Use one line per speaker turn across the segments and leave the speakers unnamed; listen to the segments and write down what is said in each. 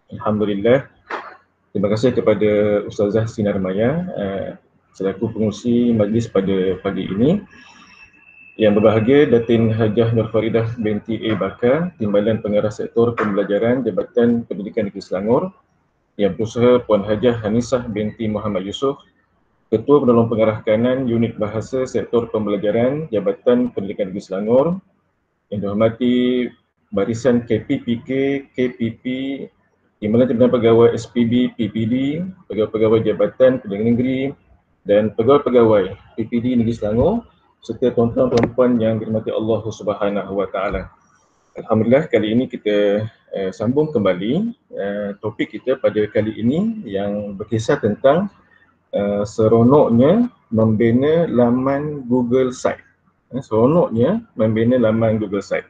Alhamdulillah. Terima kasih kepada Ustazah Sinar Maya selaku pengurusi majlis pada pagi ini. Yang berbahagia Datin Hajah Nur Faridah binti A. Bakar, Timbalan Pengarah Sektor Pembelajaran Jabatan Pendidikan Negeri Selangor. Yang berusaha Puan Hajah Hanisah binti Muhammad Yusof, Ketua Penolong Pengarah Kanan Unit Bahasa Sektor Pembelajaran Jabatan Pendidikan Negeri Selangor. Yang dihormati barisan KPPK, KPP, Timbalan Pegawai SPB, PPD, Pegawai-Pegawai Jabatan Pendidikan Negeri dan Pegawai-Pegawai PPD Negeri Selangor serta tuan-tuan perempuan yang dirahmati Allah Subhanahu Wa Taala. Alhamdulillah, kali ini kita sambung kembali topik kita pada kali ini yang berkisar tentang seronoknya membina laman Google Site. Seronoknya membina laman Google Site.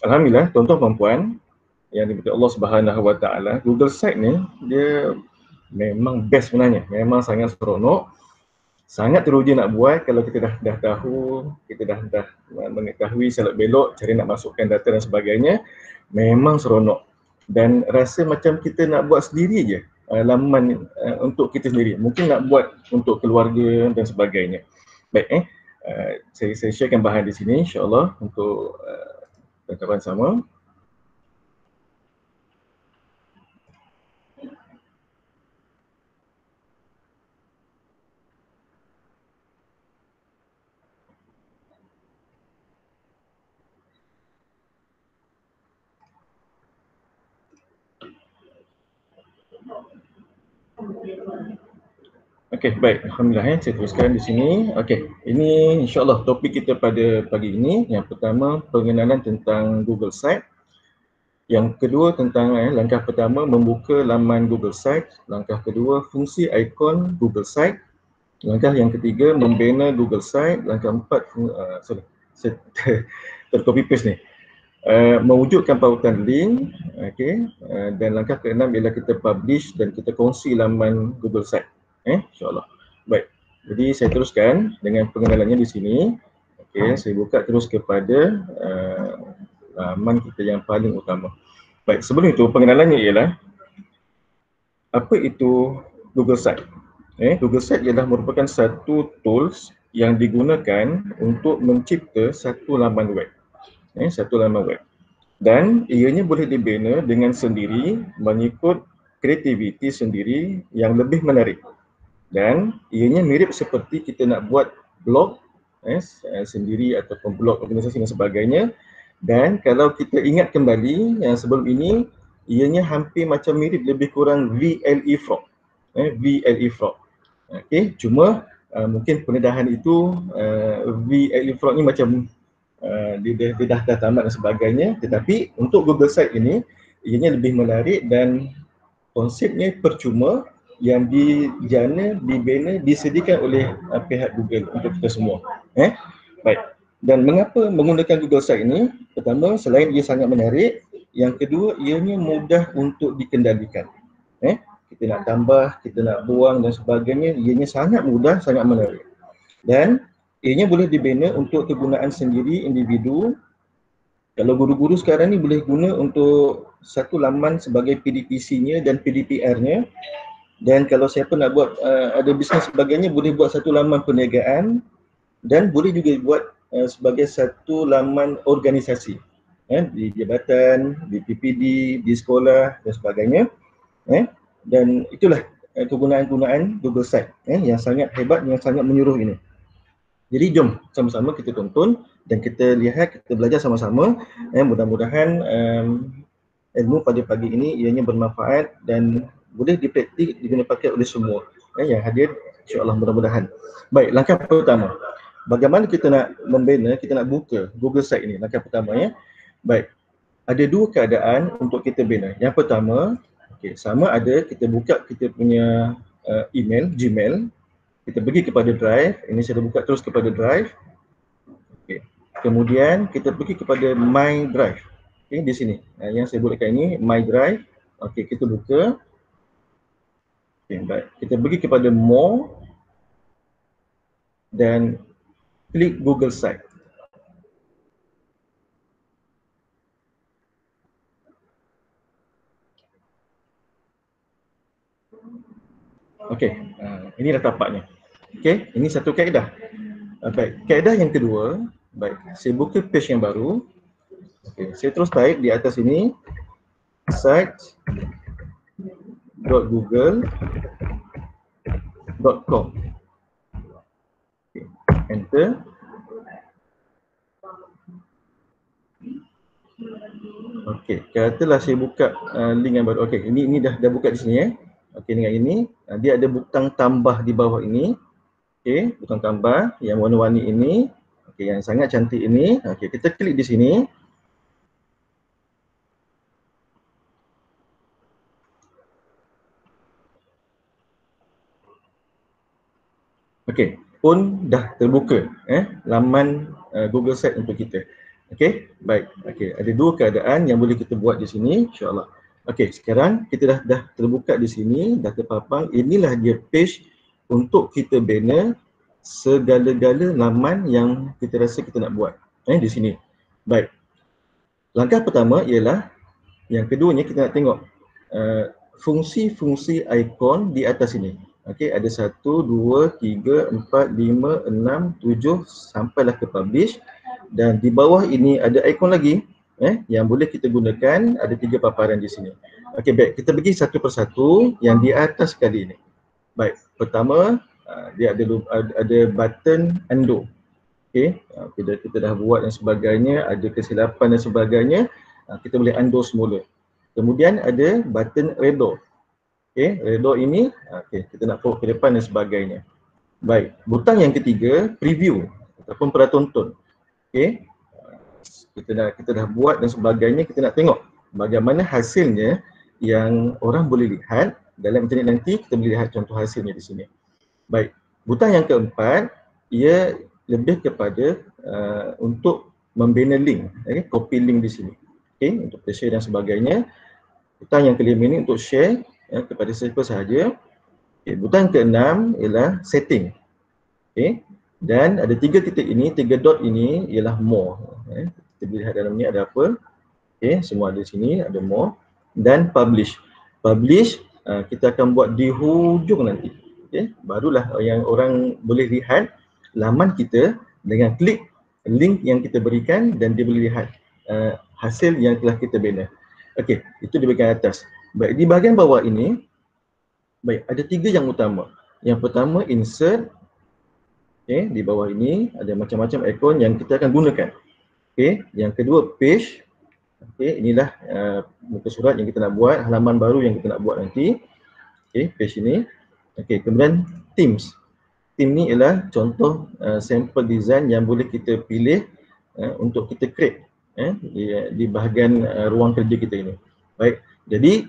Alhamdulillah, tuan-tuan perempuan yang diberkati Allah Subhanahu Wa Taala, Google Site ni dia memang best sebenarnya, memang sangat seronok, sangat teruja nak buat kalau kita dah tahu, kita dah mengetahui selok belok, cara nak masukkan data dan sebagainya, memang seronok dan rasa macam kita nak buat sendiri je laman untuk kita sendiri, mungkin nak buat untuk keluarga dan sebagainya. Baik, saya sharekan bahan di sini insya-Allah untuk kawan-kawan sama. Okey, baik. Alhamdulillah, saya teruskan di sini. Okey, ini insya-Allah topik kita pada pagi ini. Yang pertama, pengenalan tentang Google Site. Yang kedua tentang langkah pertama membuka laman Google Site. Langkah kedua, fungsi ikon Google Site. Langkah yang ketiga, membina Google Site. Langkah empat, saya tercopy paste ni. Mewujudkan pautan link, okey, dan langkah keenam ialah kita publish dan kita kongsi laman Google Site. InsyaAllah. Baik, jadi saya teruskan dengan pengenalannya di sini. Okey, saya buka terus kepada laman kita yang paling utama. Baik, sebelum itu pengenalannya ialah apa itu Google Site? Google Site ialah merupakan satu tools yang digunakan untuk mencipta satu laman web. Satu laman web. Dan ianya boleh dibina dengan sendiri mengikut kreativiti sendiri yang lebih menarik. Dan ianya mirip seperti kita nak buat blog sendiri ataupun blog organisasi dan sebagainya. Dan kalau kita ingat kembali yang sebelum ini, ianya hampir macam mirip lebih kurang VLE Frog. VLE Frog. Okey, cuma mungkin pendedahan itu VLE Frog ni macam dia dah tamat dan sebagainya, tetapi untuk Google Site ini ianya lebih menarik dan konsepnya percuma yang dijana, dibina, disediakan oleh pihak Google untuk kita semua. Baik. Dan mengapa menggunakan Google Site ini? Pertama, selain ia sangat menarik, yang kedua ianya mudah untuk dikendalikan. Kita nak tambah, kita nak buang dan sebagainya, ianya sangat mudah, sangat menarik. Dan ianya boleh dibina untuk kegunaan sendiri individu. Kalau guru-guru sekarang ni boleh guna untuk satu laman sebagai PDPC-nya dan PDPR-nya. Dan kalau siapa nak buat ada bisnes sebagainya, boleh buat satu laman perniagaan dan boleh juga buat sebagai satu laman organisasi di jabatan, di PPD, di sekolah dan sebagainya. Dan itulah kegunaan-kegunaan Google Site yang sangat hebat, yang sangat menyuruh ini. Jadi jom sama-sama kita tonton dan kita lihat, kita belajar sama-sama. Mudah-mudahan ilmu pada pagi ini ianya bermanfaat dan boleh dipraktik, diguna pakai oleh semua yang hadir, insya-Allah, mudah-mudahan. Baik, langkah pertama. Bagaimana kita nak membina, kita nak buka Google Site ini? Langkah pertamanya. Baik. Ada dua keadaan untuk kita bina. Yang pertama, sama ada kita buka kita punya email, Gmail. Kita pergi kepada Drive. Ini saya buka terus kepada Drive. Kemudian kita pergi kepada My Drive. Di sini. Yang saya buatkan ini My Drive. Kita buka. Baik. Kita pergi kepada More dan klik Google Site. Okey, ini dah tapaknya. Okey, ini satu kaedah. Baik, kaedah yang kedua, baik, saya buka page yang baru. Okey, saya terus type di atas ini site.google.com. Okay, enter. Okey, katalah saya buka link yang baru. Okey, ini dah buka di sini ya. Okey, dengan ini dia ada butang tambah di bawah ini. Okey, butang tambah yang warna-warni ini. Okey, yang sangat cantik ini. Okey, kita klik di sini. Okey, pun dah terbuka laman Google Site untuk kita. Okey, baik. Okey, ada dua keadaan yang boleh kita buat di sini, insya-Allah. Okey, sekarang kita dah terbuka di sini, dah terpapang. Inilah dia page untuk kita bina segala-gala laman yang kita rasa kita nak buat di sini. Baik. Langkah pertama ialah yang keduanya kita nak tengok fungsi-fungsi ikon di atas ini. Okey, ada 1, 2, 3, 4, 5, 6, 7 sampailah ke publish, dan di bawah ini ada ikon lagi yang boleh kita gunakan, ada 3 paparan di sini. Okey, baik, kita pergi satu persatu yang di atas kali ini. Baik, pertama dia ada button undo. Okey, kita dah buat dan sebagainya, ada kesilapan dan sebagainya, kita boleh undo semula. Kemudian ada button redo. Okey, redo ini kita nak forward ke depan dan sebagainya. Baik, butang yang ketiga preview ataupun pratonton. Okey, kita dah buat dan sebagainya, kita nak tengok bagaimana hasilnya yang orang boleh lihat dalam internet nanti. Kita boleh lihat contoh hasilnya di sini. Baik, butang yang keempat ia lebih kepada untuk membina link, copy link di sini. Okey, untuk share dan sebagainya. Butang yang kelima ini untuk share kepada siapa sahaja. Okay, butang keenam ialah setting. Okay. Dan ada 3 titik ini, 3 dot ini ialah more. Kita boleh lihat dalam ni ada apa. Okay, semua ada di sini, ada more. Dan publish. Publish kita akan buat di hujung nanti. Okay. Barulah yang orang boleh lihat laman kita dengan klik link yang kita berikan, dan dia boleh lihat hasil yang telah kita bina. Okey, itu di bahagian atas. Baik, di bahagian bawah ini, baik, ada 3 yang utama. Yang pertama insert. Okey, di bawah ini ada macam-macam ikon yang kita akan gunakan. Okey, yang kedua page. Okey, inilah muka surat yang kita nak buat, halaman baru yang kita nak buat nanti. Okey, page ini. Okey, kemudian themes. Theme ni ialah contoh sampel design yang boleh kita pilih untuk kita create di bahagian ruang kerja kita ini. Baik, jadi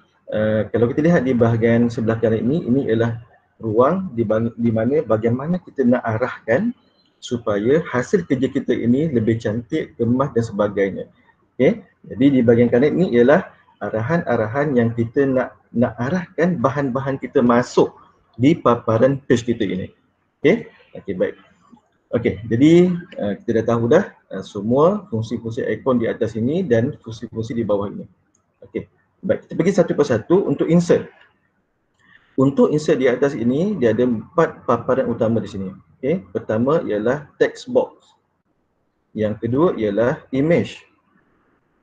kalau kita lihat di bahagian sebelah kanan ini ialah ruang di mana bagaimana kita nak arahkan supaya hasil kerja kita ini lebih cantik, kemas dan sebagainya. Okey, jadi di bahagian kanan ini ialah arahan-arahan yang kita nak arahkan bahan-bahan kita masuk di paparan page kita ini. Okey, okey, baik. Okey, jadi kita dah tahu dah semua fungsi-fungsi ikon di atas ini dan fungsi-fungsi di bawah ini. Okey, baik, kita pergi satu persatu untuk insert. Untuk insert di atas ini, dia ada 4 paparan utama di sini. Okey, pertama ialah text box. Yang kedua ialah image.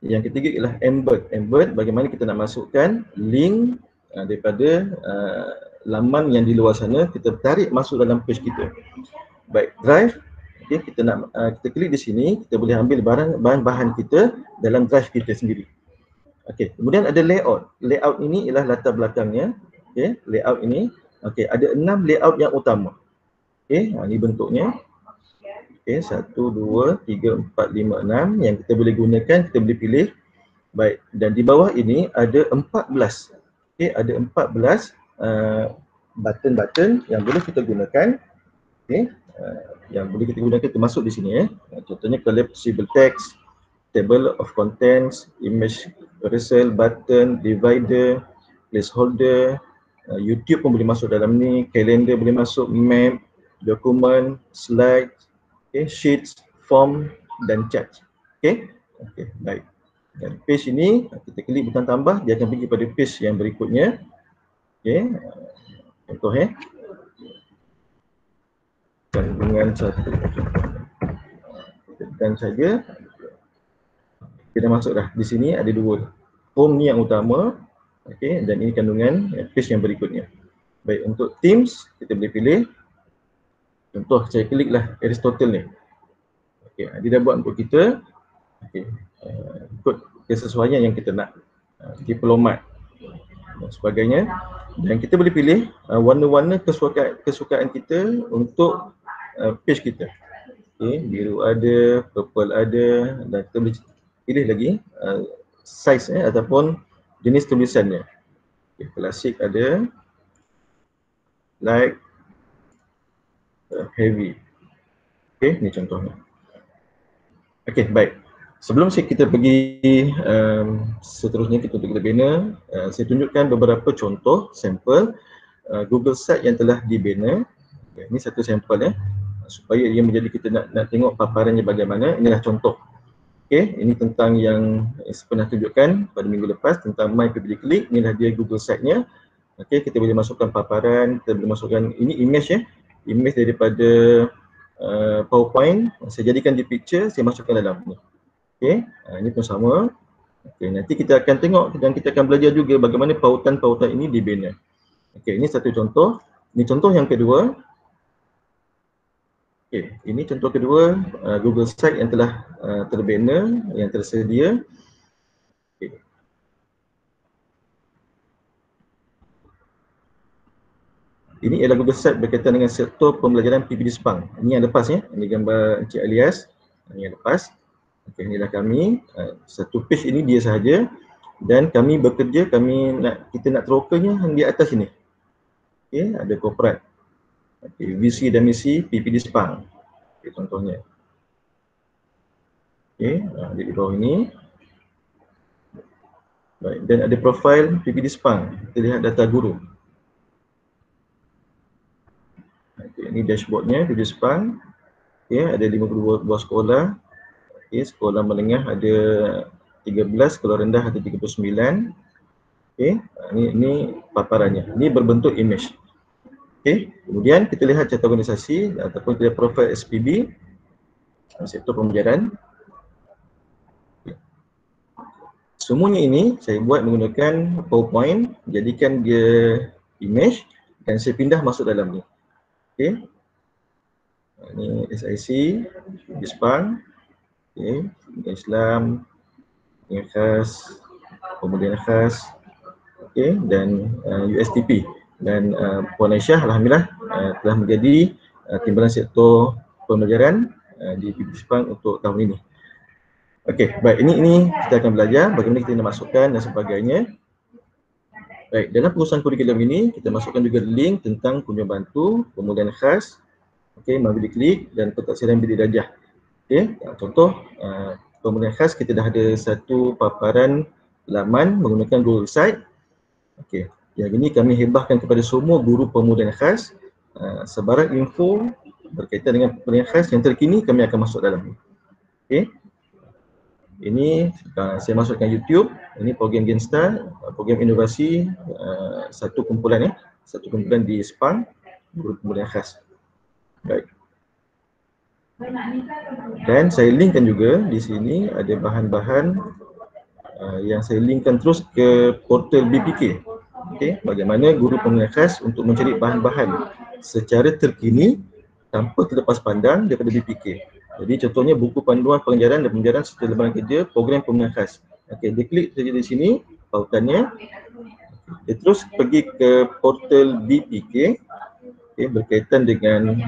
Yang ketiga ialah embed. Embed bagaimana kita nak masukkan link daripada laman yang di luar sana, kita tarik masuk dalam page kita. Baik, drive. Okey, kita nak kita klik di sini, kita boleh ambil bahan-bahan kita dalam drive kita sendiri. Okey, kemudian ada layout. Layout ini ialah latar belakangnya. Okey, layout ini. Okey, ada 6 layout yang utama. Okey, ini bentuknya. Okey, 1 2 3 4 5 6 yang kita boleh gunakan, kita boleh pilih. Baik, dan di bawah ini ada 14. Okey, ada 14 button-button yang boleh kita gunakan. Okey, yang boleh kita gunakan termasuk di sini contohnya collapsible text, table of contents, image carousel, button, divider, placeholder, YouTube pun boleh masuk dalam ni, calendar boleh masuk, map, dokumen, slide, sheets, form dan chart. Okey, baik. Dan page ini kita klik butang tambah, dia akan pergi pada page yang berikutnya. Okey, Contoh kandungan satu. Dan saja kita masuk dah. Di sini ada dua. Home ni yang utama, okey, dan ini kandungan page yang berikutnya. Baik, untuk themes kita boleh pilih. Contoh saya kliklah Aristotle ni. Okey, dia dah buat untuk kita. Okey, ikut kesesuaian yang kita nak. Diplomat dan sebagainya. Dan kita boleh pilih warna-warna kesukaan kita untuk page kita. Okay, biru ada, purple ada, dan kita boleh pilih lagi size ataupun jenis tulisannya. Okay, klasik ada, light, heavy. Okay, ni contohnya. Okay, baik. Sebelum kita pergi seterusnya kita bina, saya tunjukkan beberapa contoh sampel Google Site yang telah dibina. Okay, ini satu sampel supaya ia menjadi kita nak tengok paparannya bagaimana. Inilah contoh. Okey, ini tentang yang saya pernah tunjukkan pada minggu lepas tentang My PPD Click. Inilah dia Google Site-nya. Okey, kita boleh masukkan paparan, kita boleh masukkan ini image image daripada PowerPoint. Saya jadikan di picture, saya masukkan dalam ni. Okey, ini pun sama. Okey, nanti kita akan tengok dan kita akan belajar juga bagaimana pautan-pautan ini dibina. Okey, ini satu contoh. Ini contoh yang kedua. Okay, ini contoh kedua Google Site yang telah terbina, yang tersedia. Okay. Ini ialah Google Site berkaitan dengan sektor pembelajaran PPD Sepang. Ini yang lepas ini gambar Encik Alias. Ini yang lepas. Okay, inilah kami. Satu page ini dia sahaja. Dan kami bekerja, kita nak terokernya di atas ini. Okay, ada corporate. Okay, visi dan misi PPD Sepang. Okay, contohnya. Okay, di bawah ini. Baik, dan ada profil PPD Sepang. Kita lihat data guru. Okay, ini dashboardnya PPD Sepang. Okay, ada 52 buah sekolah. Okay, sekolah menengah ada 13, sekolah rendah ada 39. Okay, ini paparannya. Ini berbentuk image. Okay, kemudian kita lihat carta organisasi ataupun kita profil SPB, sektor pembelajaran. Okay. Semuanya ini saya buat menggunakan PowerPoint, jadikan dia image dan saya pindah masuk dalam ni. Okay. Ini SIC, Jepang, okay. Islam, yang khas, pemulihan khas, okay. Dan USTP. Dan Puan Aisyah alhamdulillah telah menjadi timbalan sektor pembelajaran di PPD Sepang untuk tahun ini. Okey, baik, ini kita akan belajar bagaimana kita nak masukkan dan sebagainya. Baik, dalam pengurusan kurikulum ini kita masukkan juga link tentang kunjung bantu, pemulihan khas, okey, My PPD Click dan pentaksiran bidik darjah. Okey, contoh pemulihan khas kita dah ada satu paparan laman menggunakan Google Site. Okey. Yang ini kami hebahkan kepada semua guru pemulihan khas. Sebarang info berkaitan dengan pemulihan khas yang terkini kami akan masuk dalam ini. Okey. Ini saya masukkan YouTube. Ini program Genstar, program inovasi satu kumpulan di Sepang, guru pemulihan khas. Baik. Dan saya linkkan juga di sini ada bahan-bahan yang saya linkkan terus ke portal BPK. Okay, bagaimana guru pemulihan khas untuk mencari bahan-bahan secara terkini tanpa terlepas pandang daripada BPK. Jadi contohnya buku panduan pengajaran dan pengajaran serta lembaran kerja program pemulihan khas. Okey, dia klik saja di sini pautannya. Dia terus pergi ke portal BPK, okay, berkaitan dengan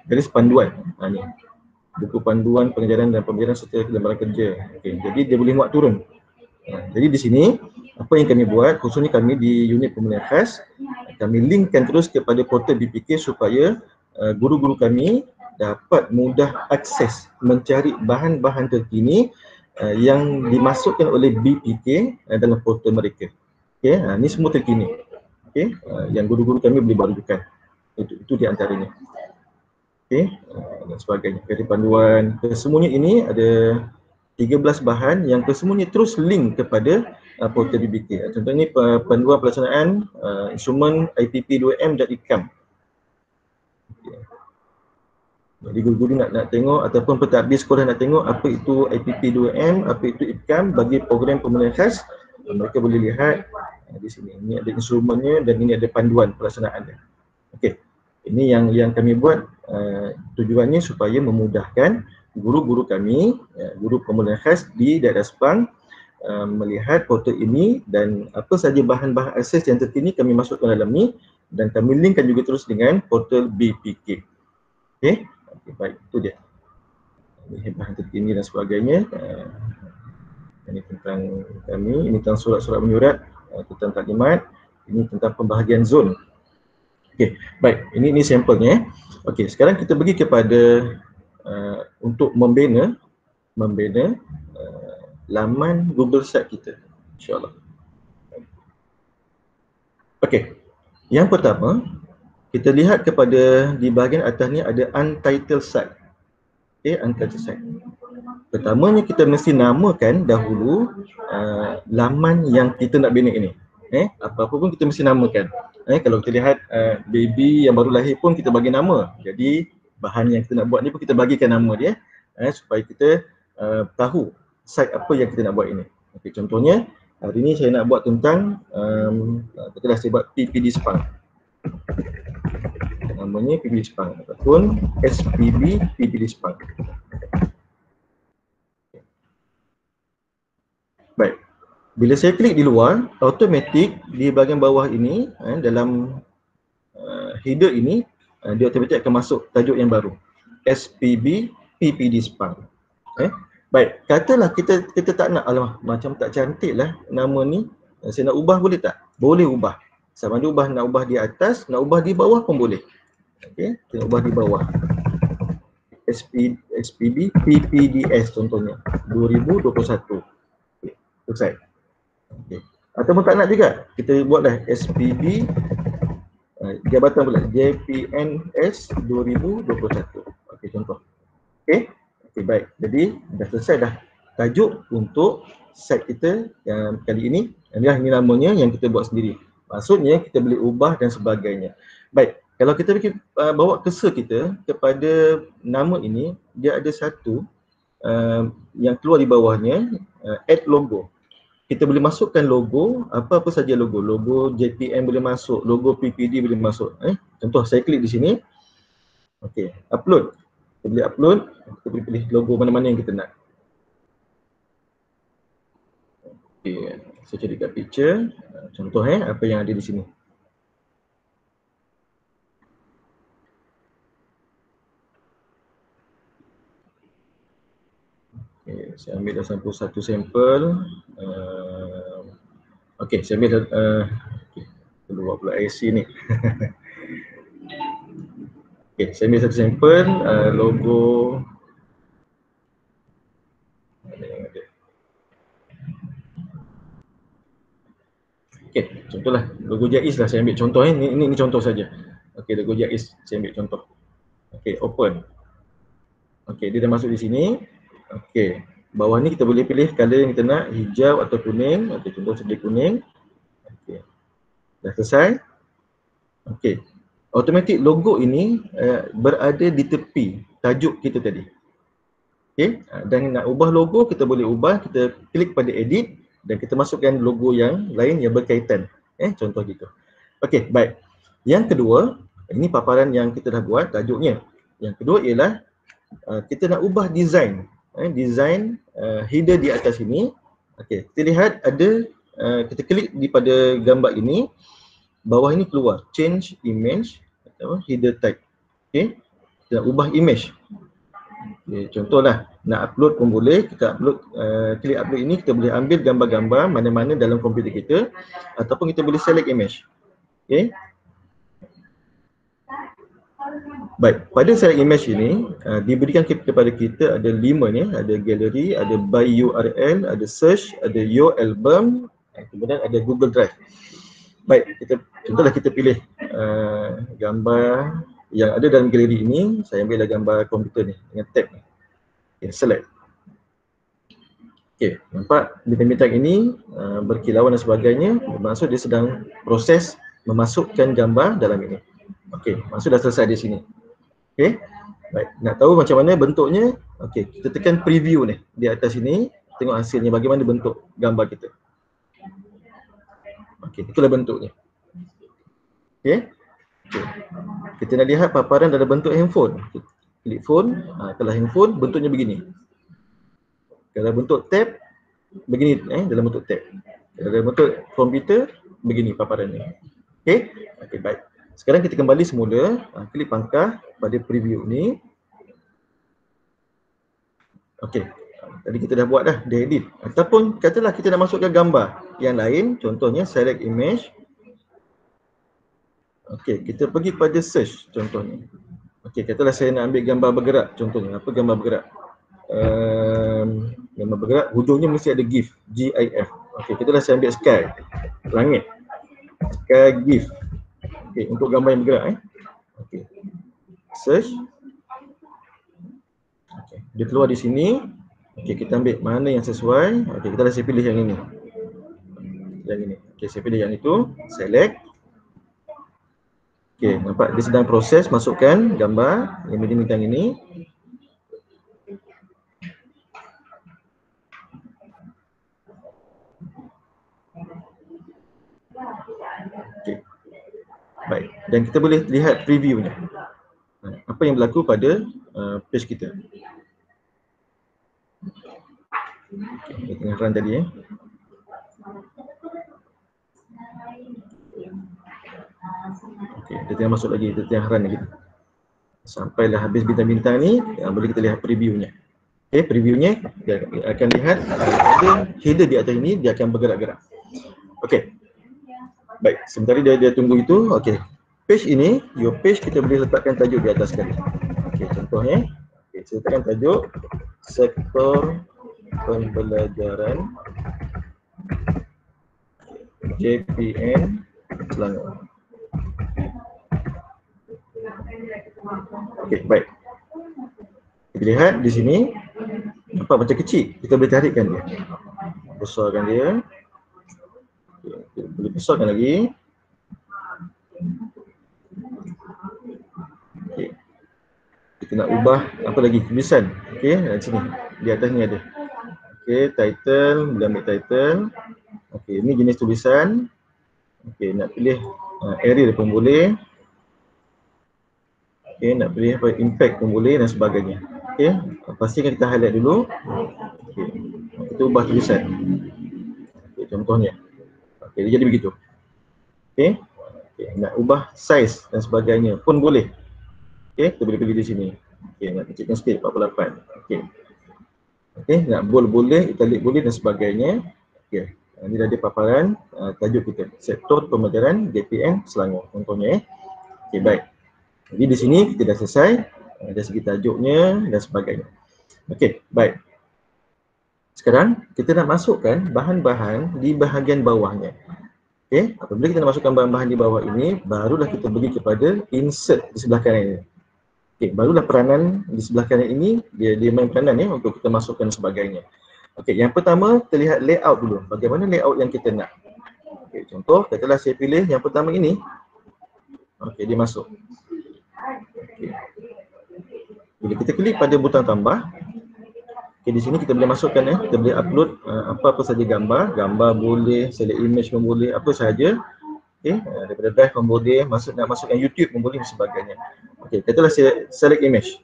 garis panduan. Ni buku panduan pengajaran dan pengajaran serta lembaran kerja. Okay, jadi dia boleh muat turun. Jadi di sini apa yang kami buat, khususnya kami di unit pemulihan khas, kami linkkan terus kepada portal BPK supaya guru-guru kami dapat mudah akses mencari bahan-bahan terkini yang dimasukkan oleh BPK dalam portal mereka. Okey, ini semua terkini. Okey, yang guru-guru kami boleh barukan. Itu di antaranya. Okey, dan sebagainya. Garis panduan, kesemuanya ini ada 13 bahan yang kesemuanya terus link kepada portal BBK. Contohnya panduan pelaksanaan instrumen IPP2M.ICAM. Jadi guru-guru nak tengok ataupun pentadbir sekolah nak tengok apa itu IPP2M, apa itu IPCAM bagi program pemilihan khas, mereka boleh lihat di sini. Ini ada instrumennya dan ini ada panduan pelaksanaannya. Okey. Ini yang kami buat tujuannya supaya memudahkan guru-guru kami, guru pemilihan khas di daerah Sepang melihat portal ini dan apa saja bahan-bahan akses yang terkini kami masukkan dalam ni dan kami linkkan juga terus dengan portal BPK. Okey. Okay, baik, itu dia. Ini bahan terkini dan sebagainya. Ini tentang kami, ini tentang surat-surat menyurat, tentang taklimat, ini tentang pembahagian zon. Okey, baik, ini sampelnya. Okey, sekarang kita pergi kepada untuk membina laman Google Site kita, insya-Allah. Okey, yang pertama kita lihat kepada di bahagian atas ni ada untitled site. Okey, untitled site. Pertamanya kita mesti namakan dahulu laman yang kita nak bina ini. Apa-apa pun kita mesti namakan. Kalau kita lihat baby yang baru lahir pun kita bagi nama. Jadi bahan yang kita nak buat ni pun kita bagikan nama dia supaya kita tahu site apa yang kita nak buat ini. Okey, contohnya hari ni saya nak buat tentang katakanlah saya buat PPD Sepang. Namanya PPD Sepang ataupun SPB PPD Sepang. Baik. Bila saya klik di luar, automatik di bahagian bawah ini dalam header ini dia automatik akan masuk tajuk yang baru. SPB PPD Sepang. Baik, katalah kita tak nak, alamak macam tak cantik lah nama ni. Saya nak ubah boleh tak? Boleh ubah. Sama ada nak ubah di atas, nak ubah di bawah pun boleh. Okey, kita ubah di bawah. SPB PPDS contohnya 2021. Okey, selesai. Okey. Ataupun tak nak juga, kita buatlah SPB jabatan pula JPNS 2021. Okey, contoh. Okey. Okey, baik. Jadi dah selesai dah tajuk untuk site kita yang kali ini. Ini namanya yang kita buat sendiri. Maksudnya kita boleh ubah dan sebagainya. Baik. Kalau kita bawa cursor kita kepada nama ini, dia ada satu yang keluar di bawahnya, add logo. Kita boleh masukkan logo, apa-apa saja logo. Logo JPM boleh masuk, logo PPD boleh masuk. Contoh saya klik di sini. Okey, upload. Kita boleh upload, kita boleh pilih logo mana-mana yang kita nak. Okey, saya cari kat picture. Contoh apa yang ada di sini. Okay, saya ambil dah satu sampel. Okey, saya ambil keluar pula IC ni. Okey, saya ambil satu sampel logo. Okey, contohlah logo Jaiz lah saya ambil contoh ini contoh saja. Okey, logo Jaiz saya ambil contoh. Okey, open. Okey, dia dah masuk di sini. Okey, bawah ni kita boleh pilih color yang kita nak, hijau atau kuning. Okey, contoh saya pilih kuning. Okey, dah selesai. Okey, automatik logo ini berada di tepi tajuk kita tadi. Okey, dan nak ubah logo kita boleh ubah, kita klik pada edit dan kita masukkan logo yang lain yang berkaitan. Contoh gitu. Okey, baik. Yang kedua, ini paparan yang kita dah buat tajuknya. Yang kedua ialah kita nak ubah design. Design header di atas ini. Okey, kita lihat ada kita klik di pada gambar ini, bawah ini keluar change image atau header type. Okey, kita nak ubah image. Okay, contohlah nak upload pun boleh, kita upload, klik upload ini kita boleh ambil gambar-gambar mana-mana dalam komputer kita ataupun kita boleh select image. Okey. Baik, pada select image ini diberikan kepada kita ada 5 ni, ada gallery, ada by URL, ada search, ada your album, kemudian ada Google Drive. Baik, contohlah kita pilih gambar yang ada dalam galeri ini. Saya ambillah gambar komputer ni dengan tab ni. Okay, select. Okey, nampak bintang-bintang ini berkilauan dan sebagainya, bermaksud dia sedang proses memasukkan gambar dalam ini. Okey, maksud dah selesai di sini. Okey. Baik, nak tahu macam mana bentuknya? Okey, kita tekan preview ni di atas sini, tengok hasilnya bagaimana bentuk gambar kita. Okey, itulah bentuknya. Okey. Okay. Kita nak lihat paparan dalam bentuk handphone. Klik phone, kalau handphone bentuknya begini. Kalau bentuk tab begini dalam bentuk tab. Kalau dalam bentuk komputer begini paparan ni. Okey? Okey, baik. Sekarang kita kembali semula, klik pangkah pada preview ni. Okey. Tadi kita dah buat dah, dah edit. Ataupun katalah kita nak masukkan gambar yang lain, contohnya select image. Okey, kita pergi pada search contohnya. Okey, katalah saya nak ambil gambar bergerak contohnya. Apa gambar bergerak? Gambar bergerak, hujungnya mesti ada GIF, GIF. Okey, katalah saya ambil sky, langit. Sky GIF. Okey, untuk gambar yang bergerak Okey. Search. Okey, dia keluar di sini. Okey, kita ambil mana yang sesuai. Okey, kita dah saya pilih yang ini. Yang ini. Okey, saya pilih yang itu, select. Okey, nampak dia sedang proses masukkan gambar yang bintang ini. Okey. Baik, dan kita boleh lihat previewnya. Apa yang berlaku pada page kita. Okey, kita tengah run tadi Okey, dia tengah masuk lagi, dia tengah run lagi. Sampailah habis bintang-bintang ni, boleh kita lihat previewnya. Okey, previewnya dia akan lihat ada header di atas ini, dia akan bergerak-gerak. Okey. Baik, sementara dia tunggu itu, okey. Page ini, your page kita boleh letakkan tajuk di atas sekali. Okey, contohnya, saya letakkan tajuk sektor pembelajaran JPN Selangor. Okey, baik. Kita lihat di sini, nampak macam kecil. Kita boleh tarikkan dia. Besarkan dia. Okay, boleh besarkan lagi. Okay. Kita nak ubah apa lagi? Tulisan. Okey, di sini. Di atas ni ada. Okey, title, boleh ambil title. Okey, ini jenis tulisan. Okey, nak pilih area pun boleh. Okey, nak pilih apa impact pun boleh dan sebagainya. Okey, pastikan kita highlight dulu. Okey, kita ubah tulisan. Okey, contohnya. Okey, jadi begitu. Okey. Okey, nak ubah size dan sebagainya pun boleh. Okey, kita boleh pilih di sini. Okey, nak kecilkan sikit 48. Okey. Okey, nak bold boleh, italic boleh dan sebagainya. Okey. Ini dah ada paparan tajuk kita. Sektor pembelajaran JPN Selangor contohnya. Okey, baik. Jadi di sini kita dah selesai dari segi tajuknya dan sebagainya. Okey, baik. Sekarang kita nak masukkan bahan-bahan di bahagian bawahnya. Okey, apabila kita nak masukkan bahan-bahan di bawah ini, barulah kita pergi kepada insert di sebelah kanan ini. Okey, barulah peranan di sebelah kanan ini dia main peranan untuk kita masukkan sebagainya. Okey, yang pertama terlihat layout dulu. Bagaimana layout yang kita nak? Okey, contoh katalah saya pilih yang pertama ini. Okey, dia masuk. Okey. Bila kita klik pada butang tambah, okey, di sini kita boleh masukkan kita boleh upload apa-apa saja gambar boleh, select image pun boleh, apa sahaja. Okey, daripada drive pun boleh, nak masukkan YouTube pun boleh dan sebagainya. Okey, katalah saya select image.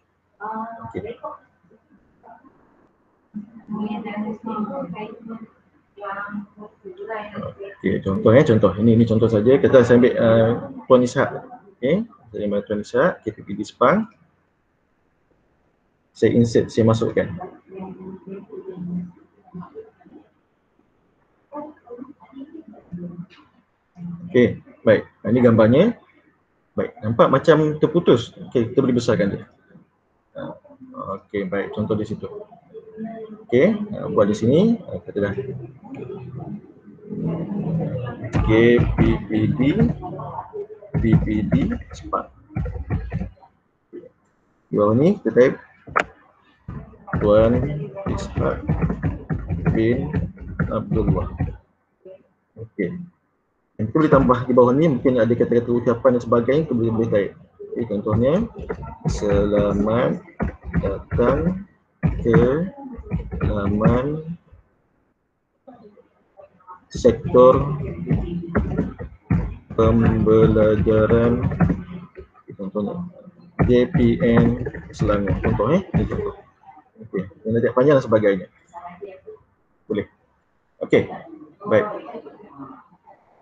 Okey. Okey, contoh ini contoh saja. Kita saya ambil Puan Ishak. Okey, saya ambil Puan Ishak, kita pilih Sepang. Saya insert, saya masukkan. Okey, baik. Ini gambarnya. Baik, nampak macam terputus. Okey, kita boleh besarkan dia. Okey, baik. Contoh di situ. Okey, buat di sini. Kita dah. Okey, PPD Sepang. Di bawah ni kita type Puan Ishak bin Abdullah. Okey. Yang kita boleh tambah di bawah ni, mungkin ada kata-kata ucapan dan sebagainya, kita boleh kait. Okay, contohnya, selamat datang ke laman sektor pembelajaran, contohnya JPN Selangor. Contohnya, ini contoh. Okey, yang nanti panjang dan sebagainya. Boleh. Okey, baik.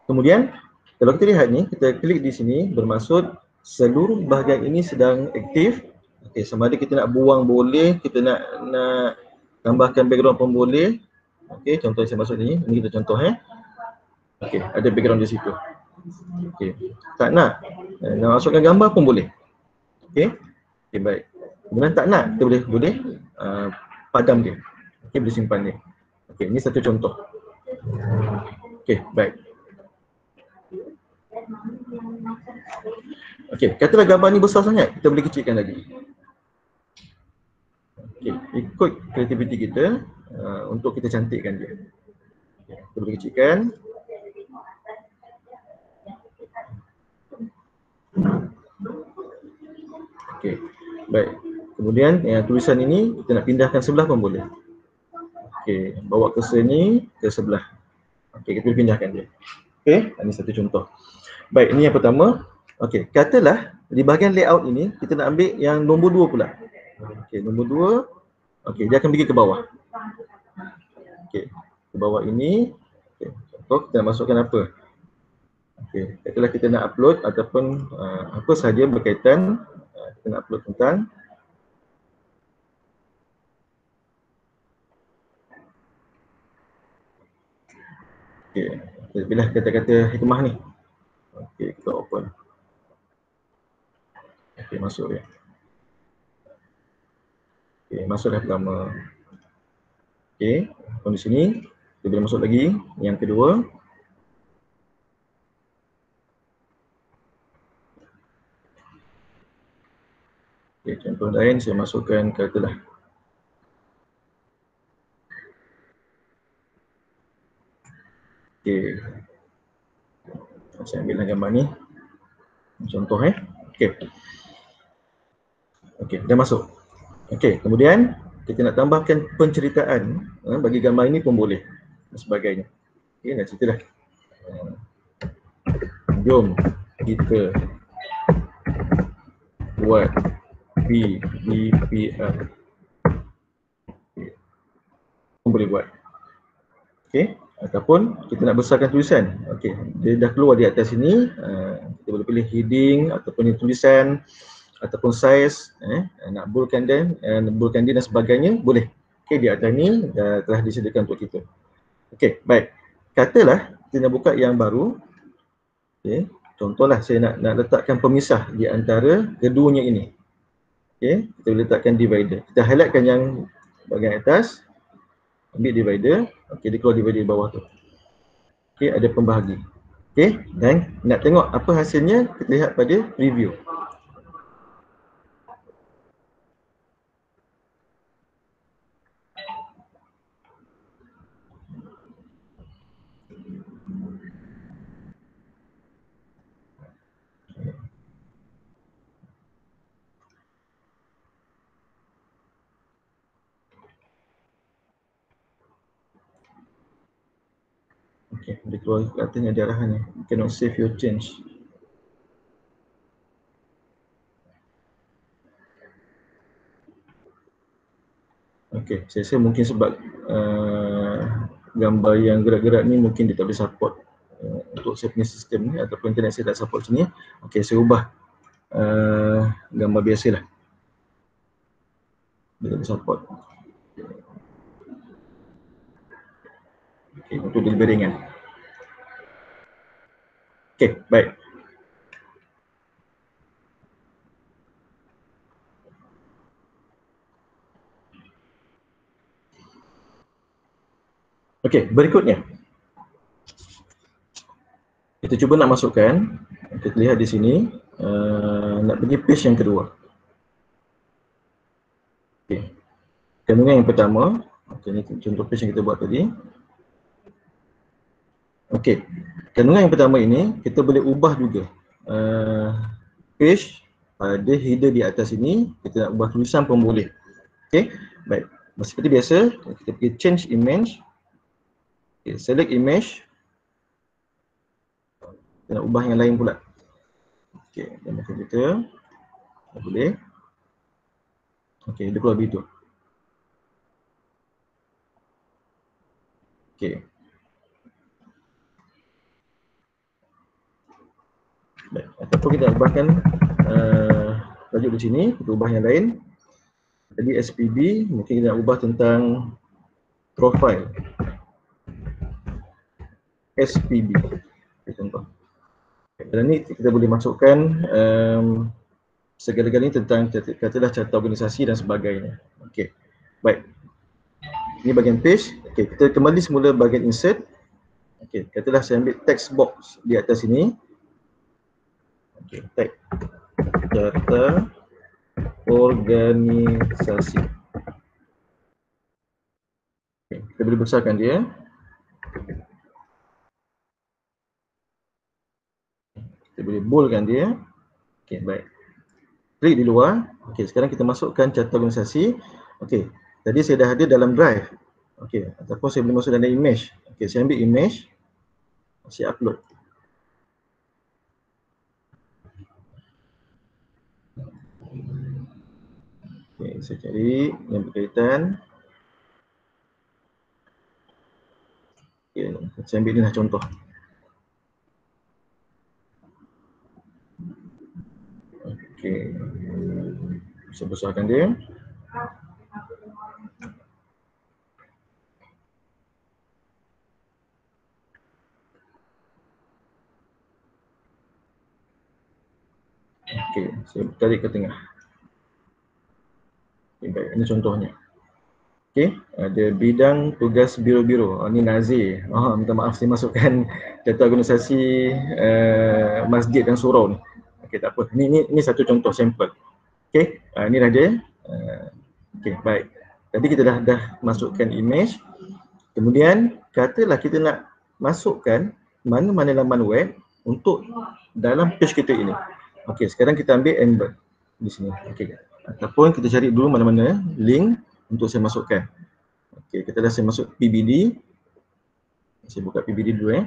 Kemudian, kalau kita lihat ni, kita klik di sini, bermaksud seluruh bahagian ini sedang aktif. Okey, sama ada kita nak buang boleh, kita nak tambahkan background pun boleh. Okey, contoh yang saya maksud ni kita contoh Okey, ada background di situ. Okey, tak nak masukkan gambar pun boleh. Okey. Okey, baik. Kemudian tak nak, kita boleh padam dia. Okey, boleh simpan dia. Okey, ini satu contoh. Okey, baik. Okey, katalah gambar ni besar sangat, kita boleh kecilkan lagi. Okey, ikut kreativiti kita untuk kita cantikkan dia. Okay, kita boleh kecilkan. Okey, baik. Kemudian tulisan ini kita nak pindahkan sebelah pun boleh. Okey, bawa cursor ni ke sebelah. Okey, kita boleh pindahkan dia. Okey, ini satu contoh. Baik, ini yang pertama. Okey, katalah di bahagian layout ini kita nak ambil yang nombor 2 pula. Okey, nombor 2. Okey, dia akan pergi ke bawah. Okey, ke bawah ini. Okey, contoh kita nak masukkan apa? Okey, katalah kita nak upload ataupun apa sahaja berkaitan kita nak upload tentang okey, kita pilih kata-kata hikmah ni. Okey, kita open. Okey, masuk dia. Okey, masuk dah pertama. Okey, di sini kita boleh masuk lagi yang kedua. Okey, contoh lain saya masukkan katalah okey. Saya ambillah gambar ni. Contoh okey. Okey, dah masuk. Okey, kemudian kita nak tambahkan penceritaan bagi gambar ini pun boleh dan sebagainya. Okey, dah cerita dah. Jom kita buat PDPR. Okay. Boleh buat. Okey, ataupun kita nak besarkan tulisan. Okey, dia dah keluar di atas sini. Kita boleh pilih heading ataupun tulisan ataupun size, nak boldkan dia dan sebagainya, boleh. Okey, di atas ni telah disediakan untuk kita. Okey, baik. Katalah kita nak buka yang baru. Okey, contohlah saya nak letakkan pemisah di antara keduanya ini. Okey, kita boleh letakkan divider. Kita highlightkan yang bahagian atas, ambil divider. Okey, dia keluar divider di bawah tu. Okey, ada pembahagi. Okey, dan nak tengok apa hasilnya, kita lihat pada preview. Okey, dia keluar katanya ada arahannya. You cannot save your change. Okey, saya rasa mungkin sebab gambar yang gerak-gerak ni mungkin dia tak boleh support untuk saya punya sistem ni ataupun internet saya tak support sini. Okey, saya ubah gambar biasalah. Dia tak boleh support. Okey, untuk dia lebih ringan. Okey, baik. Okey, berikutnya. Kita cuba nak masukkan, kita lihat di sini, nak pergi page yang kedua. Okey. Kandungan yang pertama, Okay, ini contoh page yang kita buat tadi. Okey, kandungan yang pertama ini kita boleh ubah juga page pada header di atas ini, kita nak ubah tulisan pun boleh. Okey, baik. Seperti biasa, kita pergi change image. Okay, select image. Kita nak ubah yang lain pula. Okey, dan kita boleh. Okey, dia keluar begitu. Okey. Baik, ataupun kita ubahkan tajuk di sini, kita ubah yang lain. Jadi SPB, mungkin kita nak ubah tentang profile. SPB, contoh. Dan ni kita boleh masukkan segala-galanya tentang katalah carta organisasi dan sebagainya. Okey, baik. Ini bahagian page. Okey, kita kembali semula bahagian insert. Okey, katalah saya ambil text box di atas ini. Okey, tag carta organisasi. Okay, kita boleh besarkan dia. Kita boleh boldkan dia. Okey, baik. Klik di luar. Okey, sekarang kita masukkan carta organisasi. Okey, tadi saya dah ada dalam drive. Okey, ataupun saya boleh masuk dalam image. Okey, saya ambil image. Saya upload. Okey, saya cari yang berkaitan. Okey, saya ambil ni lah contoh. Okey, saya besarkan dia. Okey, saya tarik ke tengah. Okay, baik, ini contohnya. Okey, ada bidang tugas biro-biro. Ini Nazir. Minta maaf saya masukkan data organisasi masjid dan surau ni. Okey, tak apa. Ini satu contoh sampel. Okey, ini dah dia. Okey, baik. Tadi kita dah masukkan image. Kemudian katalah kita nak masukkan mana-mana laman web untuk dalam page kita ini. Okey, sekarang kita ambil embed di sini. Okey. Ataupun kita cari dulu mana-mana link untuk saya masukkan. Okey, katalah saya masuk PBD. Saya buka PBD dulu .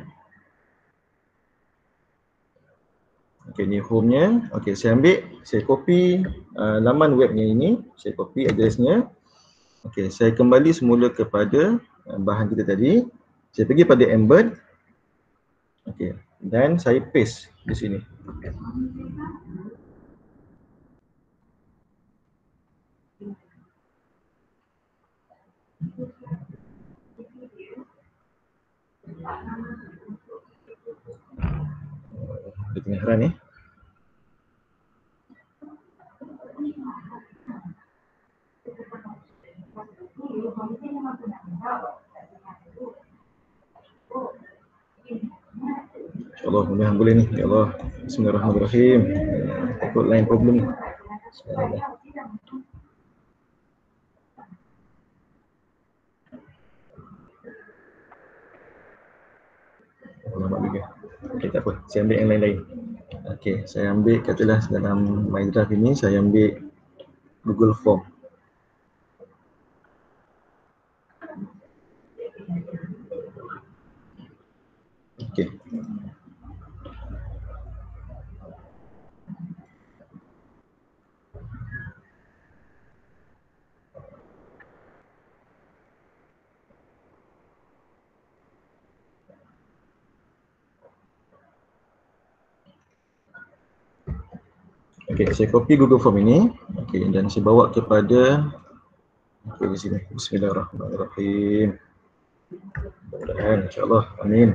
Okey, ni home-nya. Okey, saya ambil, saya copy laman webnya ini, saya copy address-nya. Okey, saya kembali semula kepada bahan kita tadi. Saya pergi pada embed. Okey, dan saya paste di sini. Dia tengah run . InsyaAllah mudah-mudahan boleh ni. Ya Allah. Bismillahirrahmanirrahim. Takut lain problem ni. Lama juga. Okey, tak apa. Saya ambil yang lain-lain. Okey, saya ambil katalah dalam My Drive ini, saya ambil Google Form. Okey. Okey, saya copy Google Form ini. Okey, dan saya bawa kepada di sini. Bismillahirrahmanirrahim. Mudah-mudahan, insyaAllah. Amin.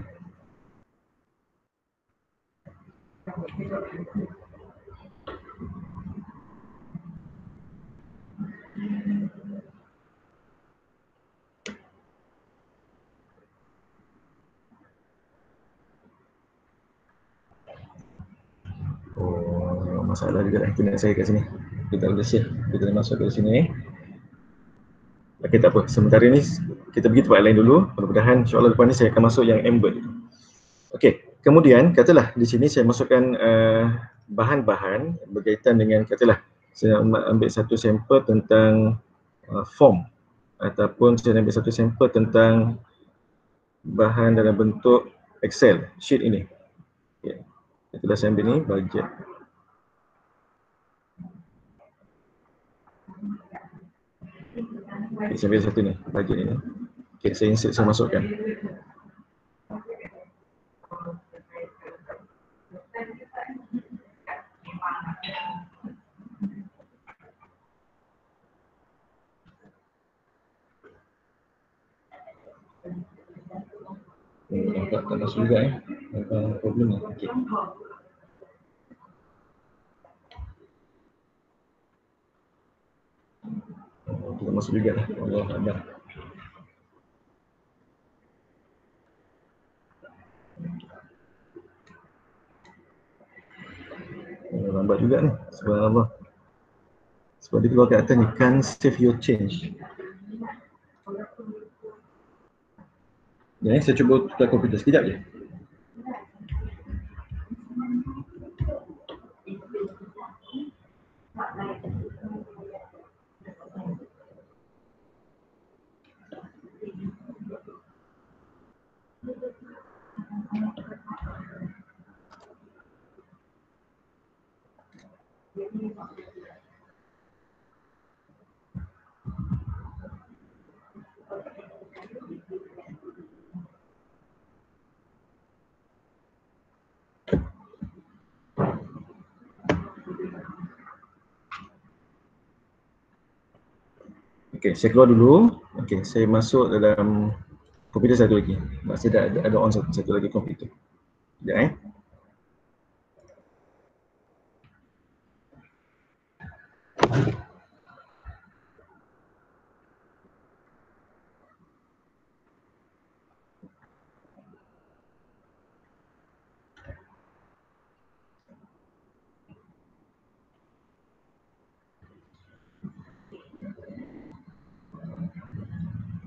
Oh, masalah juga internet saya kat sini. Kita boleh share, kita boleh masuk ke sini. Okey, tak apa. Sementara ni kita pergi tempat lain dulu. Mudah-mudahan insyaAllah lepas ni saya akan masuk yang embed. Okey, kemudian katalah di sini saya masukkan bahan-bahan berkaitan dengan, katalah saya ambil satu sampel tentang form, ataupun saya ambil satu sampel tentang bahan dalam bentuk Excel, sheet ini. Okay. Katalah saya ambil ni, budget. Okay, saya ambil satu ni, budget ini. Okay, saya insert, saya masukkan. Nampak tak masuk juga nampak problem ni. Okay. Tidak masuk juga lah. Allah Akbar. Lambat juga ni, subhanallah. Sebab dia keluar kat atas ni, can't save your change. Ya, saya cuba tukar komputer sekejap je. Okey, saya keluar dulu. Okey, saya masuk dalam komputer satu lagi. Saya dah ada on satu lagi komputer. Sekejap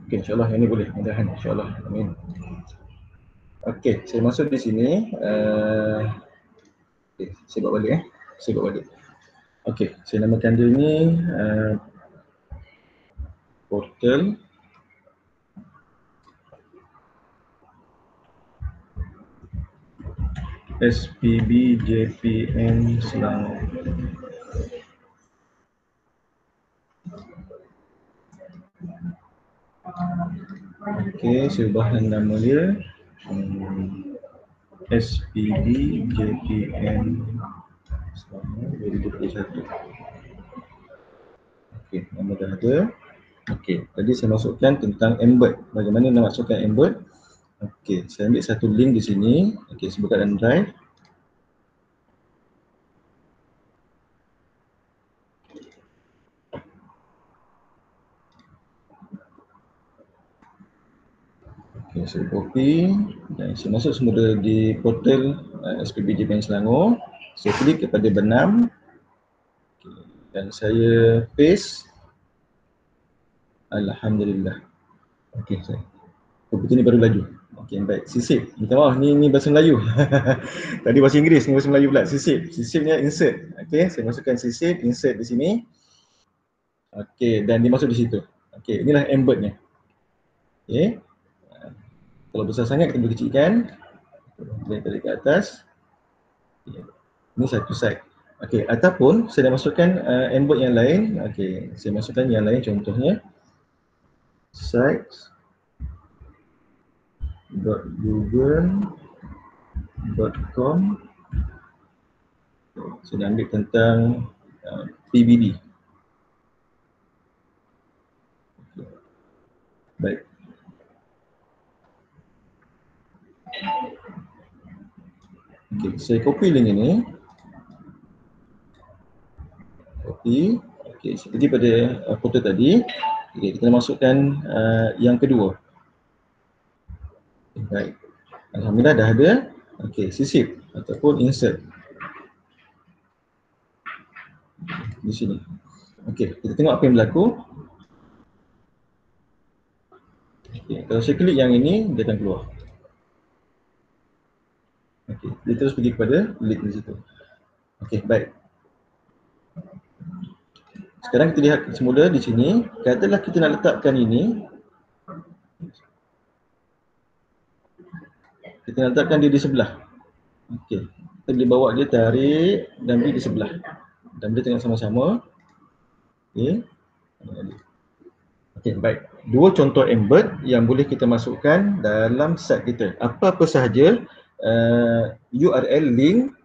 Okey, insyaAllah yang ni boleh. Mudah-mudahan, insyaAllah. Amin. Okey, saya masuk di sini. Okay, saya buat balik Saya buat balik. Okey, saya namakan dia ni portal SPB JPN Selangor. Okey, saya ubah nama dia SPB JPN Selangor 2021. Okey, nama dah ada. Okey, tadi saya masukkan tentang embed. Bagaimana nak masukkan embed? Okey, saya ambil satu link di sini. Okey, saya buka dalam drive. Okay, saya copy dan saya masuk semula di portal SPB JPN Selangor. Saya klik kepada benam dan saya paste. Alhamdulillah. Okey, saya komputer ni baru laju. Okey, baik. Sisip. Minta maaf, ni bahasa Melayu. Tadi bahasa Inggeris, ni bahasa Melayu pula. Sisip. Sisipnya insert. Okey, saya masukkan sisip, insert di sini. Okey, dan dia masuk di situ. Okey, inilah embednya. Okey. Kalau besar sangat kita boleh kecilkan. Kita tarik ke atas. Okay. Ini satu site. Okey, ataupun saya dah masukkan embed yang lain. Okey, saya masukkan yang lain, contohnya sites.google.com. Saya dah ambil tentang PBD. Baik. Okey, saya copy link ini. Copy. Okey, seperti pada foto tadi. Okey, kita masukkan yang kedua. Okay, baik. Alhamdulillah dah ada. Okey, sisip ataupun insert. Di sini. Okey, kita tengok apa yang berlaku. Okay. Kalau saya klik yang ini, dia akan keluar. Okay. Dia terus pergi kepada link di situ. Okay, baik. Sekarang kita lihat semula di sini, katakanlah kita nak letakkan ini, kita nak letakkan dia di sebelah. Okey, kita boleh bawa dia, tarik dan beri di sebelah. Dan boleh tengok sama-sama. Okey. Okey, baik. Dua contoh embed yang boleh kita masukkan dalam site kita. Apa-apa sahaja URL, link,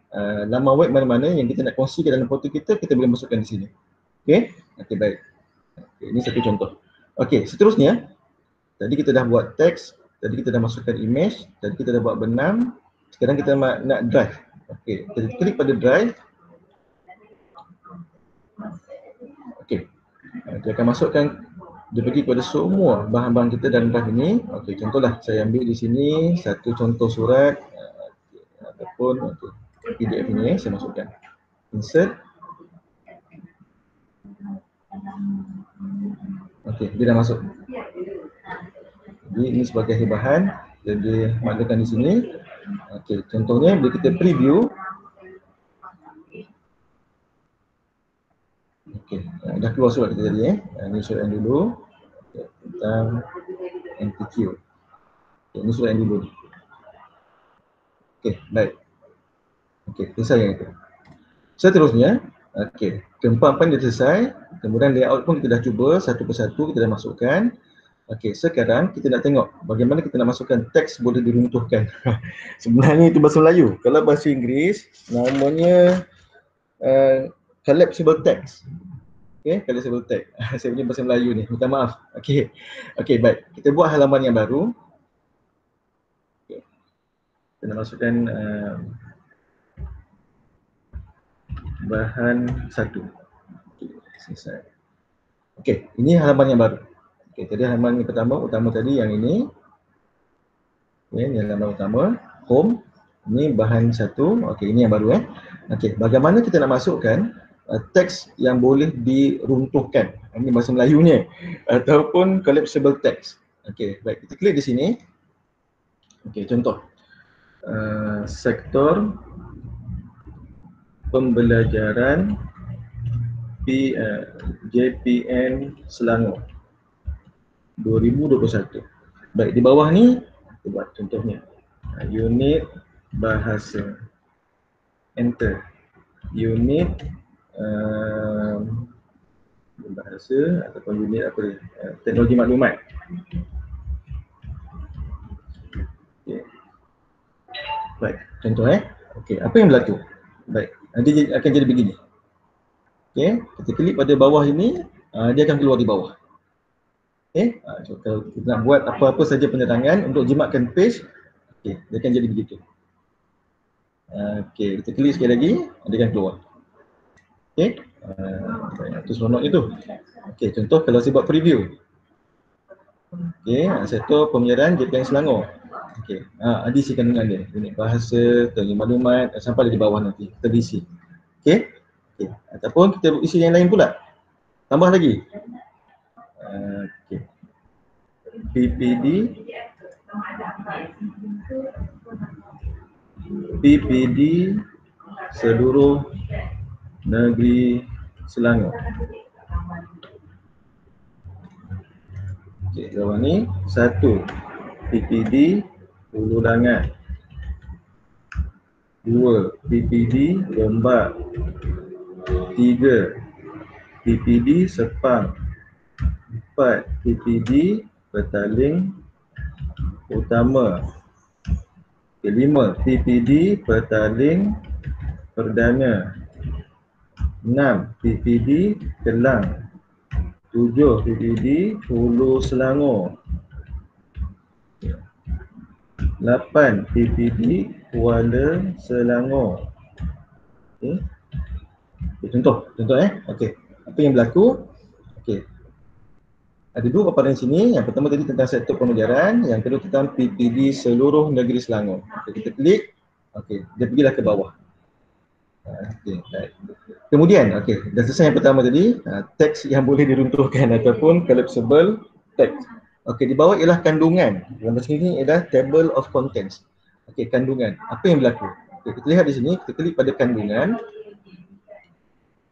laman web mana-mana yang kita nak kongsikan dalam portal kita boleh masukkan di sini. Okey. Okey, baik. Okay, ini satu contoh. Okey, seterusnya tadi kita dah buat teks, tadi kita dah masukkan image, tadi kita dah buat benam. Sekarang kita nak drive. Okey, kita klik pada drive. Okey. Dia akan masukkan, dia pergi kepada semua bahan-bahan kita dalam drive ini. Okey, contohlah saya ambil di sini satu contoh surat ataupun PDF ini saya masukkan. Insert. Okey, dia dah masuk. Jadi ini sebagai bahan, jadi maklukan di sini. Okey, contohnya bila kita preview. Okey, dah keluar surat kita tadi ini surat yang dulu tentang MTQ. Okay, ini surat yang dulu. Okey, baik. Okey, selesai yang itu. Seterusnya, okey, keempat-empat dah selesai. Kemudian layout pun kita dah cuba satu persatu, kita dah masukkan. Okey, sekarang kita nak tengok bagaimana kita nak masukkan teks boleh diruntuhkan. Sebenarnya itu bahasa Melayu. Kalau bahasa Inggeris namanya collapsible text. Okey, collapsible text. Saya punya bahasa Melayu ni, minta maaf. Okey. Okey, baik. Kita buat halaman yang baru. Okay. Kita nak masukkan bahan satu. Okay, selesai. Okey, ini halaman yang baru. Okey, tadi halaman yang utama tadi yang ini. Okey, ini halaman utama, home. Ini bahan satu. Okey, ini yang baru Okey, bagaimana kita nak masukkan teks yang boleh diruntuhkan. Ini bahasa Melayunya ataupun collapsible text. Okey, baik, kita klik di sini. Okey, contoh. Sektor pembelajaran JPN Selangor 2021. Baik, di bawah ni kita buat contohnya. Unit bahasa. Enter. Unit bahasa ataupun unit apa dia? Teknologi maklumat. Okay. Baik, contoh Okey, apa yang berlaku? Baik, nanti akan jadi begini. Okey, kita klik pada bawah ini, dia akan keluar di bawah. Okey, so, kalau kita nak buat apa-apa saja penerangan untuk jimatkan page, okey, dia akan jadi begitu. Okey, kita klik sekali lagi, dia akan keluar. Okey, itu seronoknya tu. Okey, contoh kalau saya buat preview. Okey, sektor pembelajaran JPN Selangor. Okey, diisikan dengan dia. Unit bahasa, teknologi maklumat, sampai di bawah nanti kita diisi. Okey. Okey, ataupun kita isi yang lain pula. Tambah lagi. Okey. PPD seluruh negeri Selangor. Okey, bawah ni 1 PPD Hulu Langat, 2 PPD Gombak, 3 PPD Sepang, 4 PPD Petaling Utama, 5 PPD Petaling Perdana, 6 PPD Kelang, 7 PPD Hulu Selangor, 8 PPD Kuala Selangor. Okey. Contoh okey. Apa yang berlaku? Okey. Ada dua paparan sini. Yang pertama tadi tentang sektor pembelajaran, yang kedua tentang PPD seluruh negeri Selangor. Okey, kita klik. Okey, dia pergilah ke bawah. Okey, baik. Kemudian, okey, dah selesai yang pertama tadi, teks yang boleh diruntuhkan ataupun collapsible text. Okey, di bawah ialah kandungan. Gambar sini ialah table of contents. Okey, kandungan. Apa yang berlaku? Okey, kita lihat di sini, kita klik pada kandungan.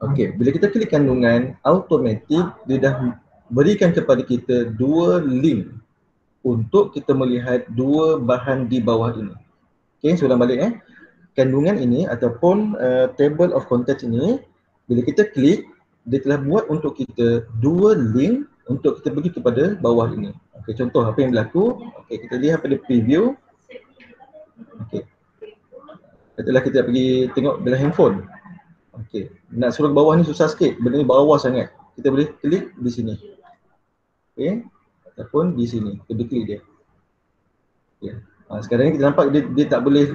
Okey, bila kita klik kandungan, automatik dia dah berikan kepada kita dua link untuk kita melihat dua bahan di bawah ini. Okey, saya ulang balik Kandungan ini ataupun table of contents ini, bila kita klik, dia telah buat untuk kita dua link untuk kita pergi kepada bawah ini. Okey, contoh apa yang berlaku. Okey, kita lihat pada preview. Okey. Katakanlah kita pergi tengok dalam handphone. Okey, nak suruh ke bawah ni susah sikit. Benda ni bawah sangat. Kita boleh klik di sini. Okey, ataupun di sini. Kita boleh klik dia. Okey. Sekarang ni kita nampak dia tak boleh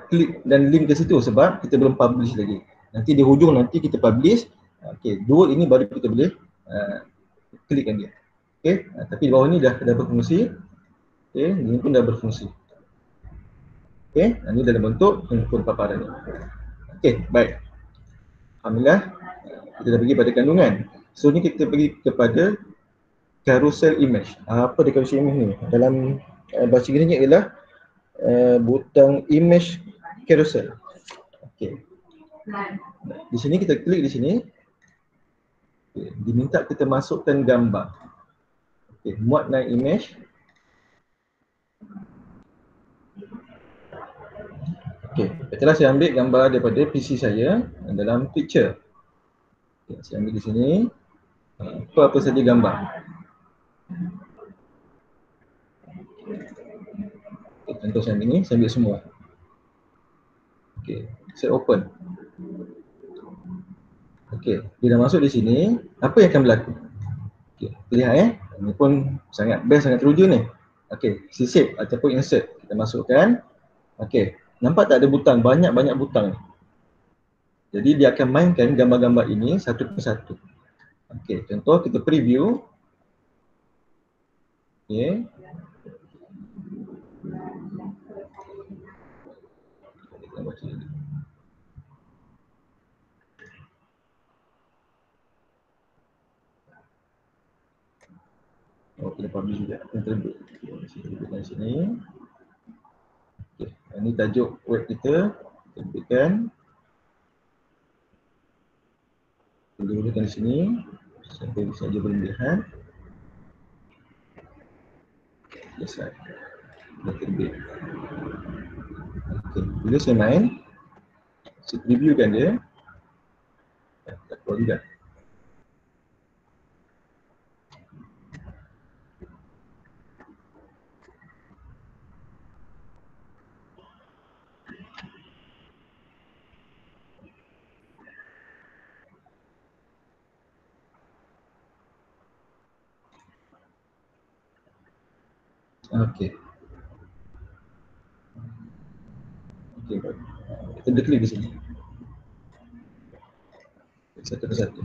klik dan link ke situ sebab kita belum publish lagi. Nanti di hujung nanti kita publish. Okey, dua ini baru kita boleh klikkan dia. Okey, tapi di bawah ni dah berfungsi. Okey, ini pun dah berfungsi. Okey, ini dalam bentuk handphone paparan ni. Okey, baik. Alhamdulillah, kita dah pergi pada kandungan. So ni kita pergi kepada carousel image. Apa dia carousel image ni? Dalam bahasa Inggerisnya ialah butang image carousel. Okey. Di sini kita klik di sini. Okay. Diminta kita masukkan gambar. Okey, muat naik image. Okey, katalah saya ambil gambar daripada PC saya dalam picture. Okay, saya ambil di sini. Apa saja gambar. Okay, contoh saya ambil ni, saya ambil semua. Okey, saya open. Okey, bila masuk di sini, apa yang akan berlaku? Okey, lihat ini pun sangat best, sangat teruja ni. Okey, sisip ataupun insert kita masukkan. Okey, nampak tak ada butang, banyak-banyak butang. Jadi dia akan mainkan gambar-gambar ini satu persatu. Okey, contoh kita preview. Okey. Kita baca dulu. Oh, kita publish juga. Kita terbit. Terbitkan sini. Okey, ini tajuk web kita. Terbitkan. Kita gunakan di sini. Sampai saja boleh melihat. Selesai. Dah terbit. Okey, bila saya main, saya previewkan dia. Tak keluar juga. Okey. Okey, baik. Kita boleh klik di sini. Satu persatu.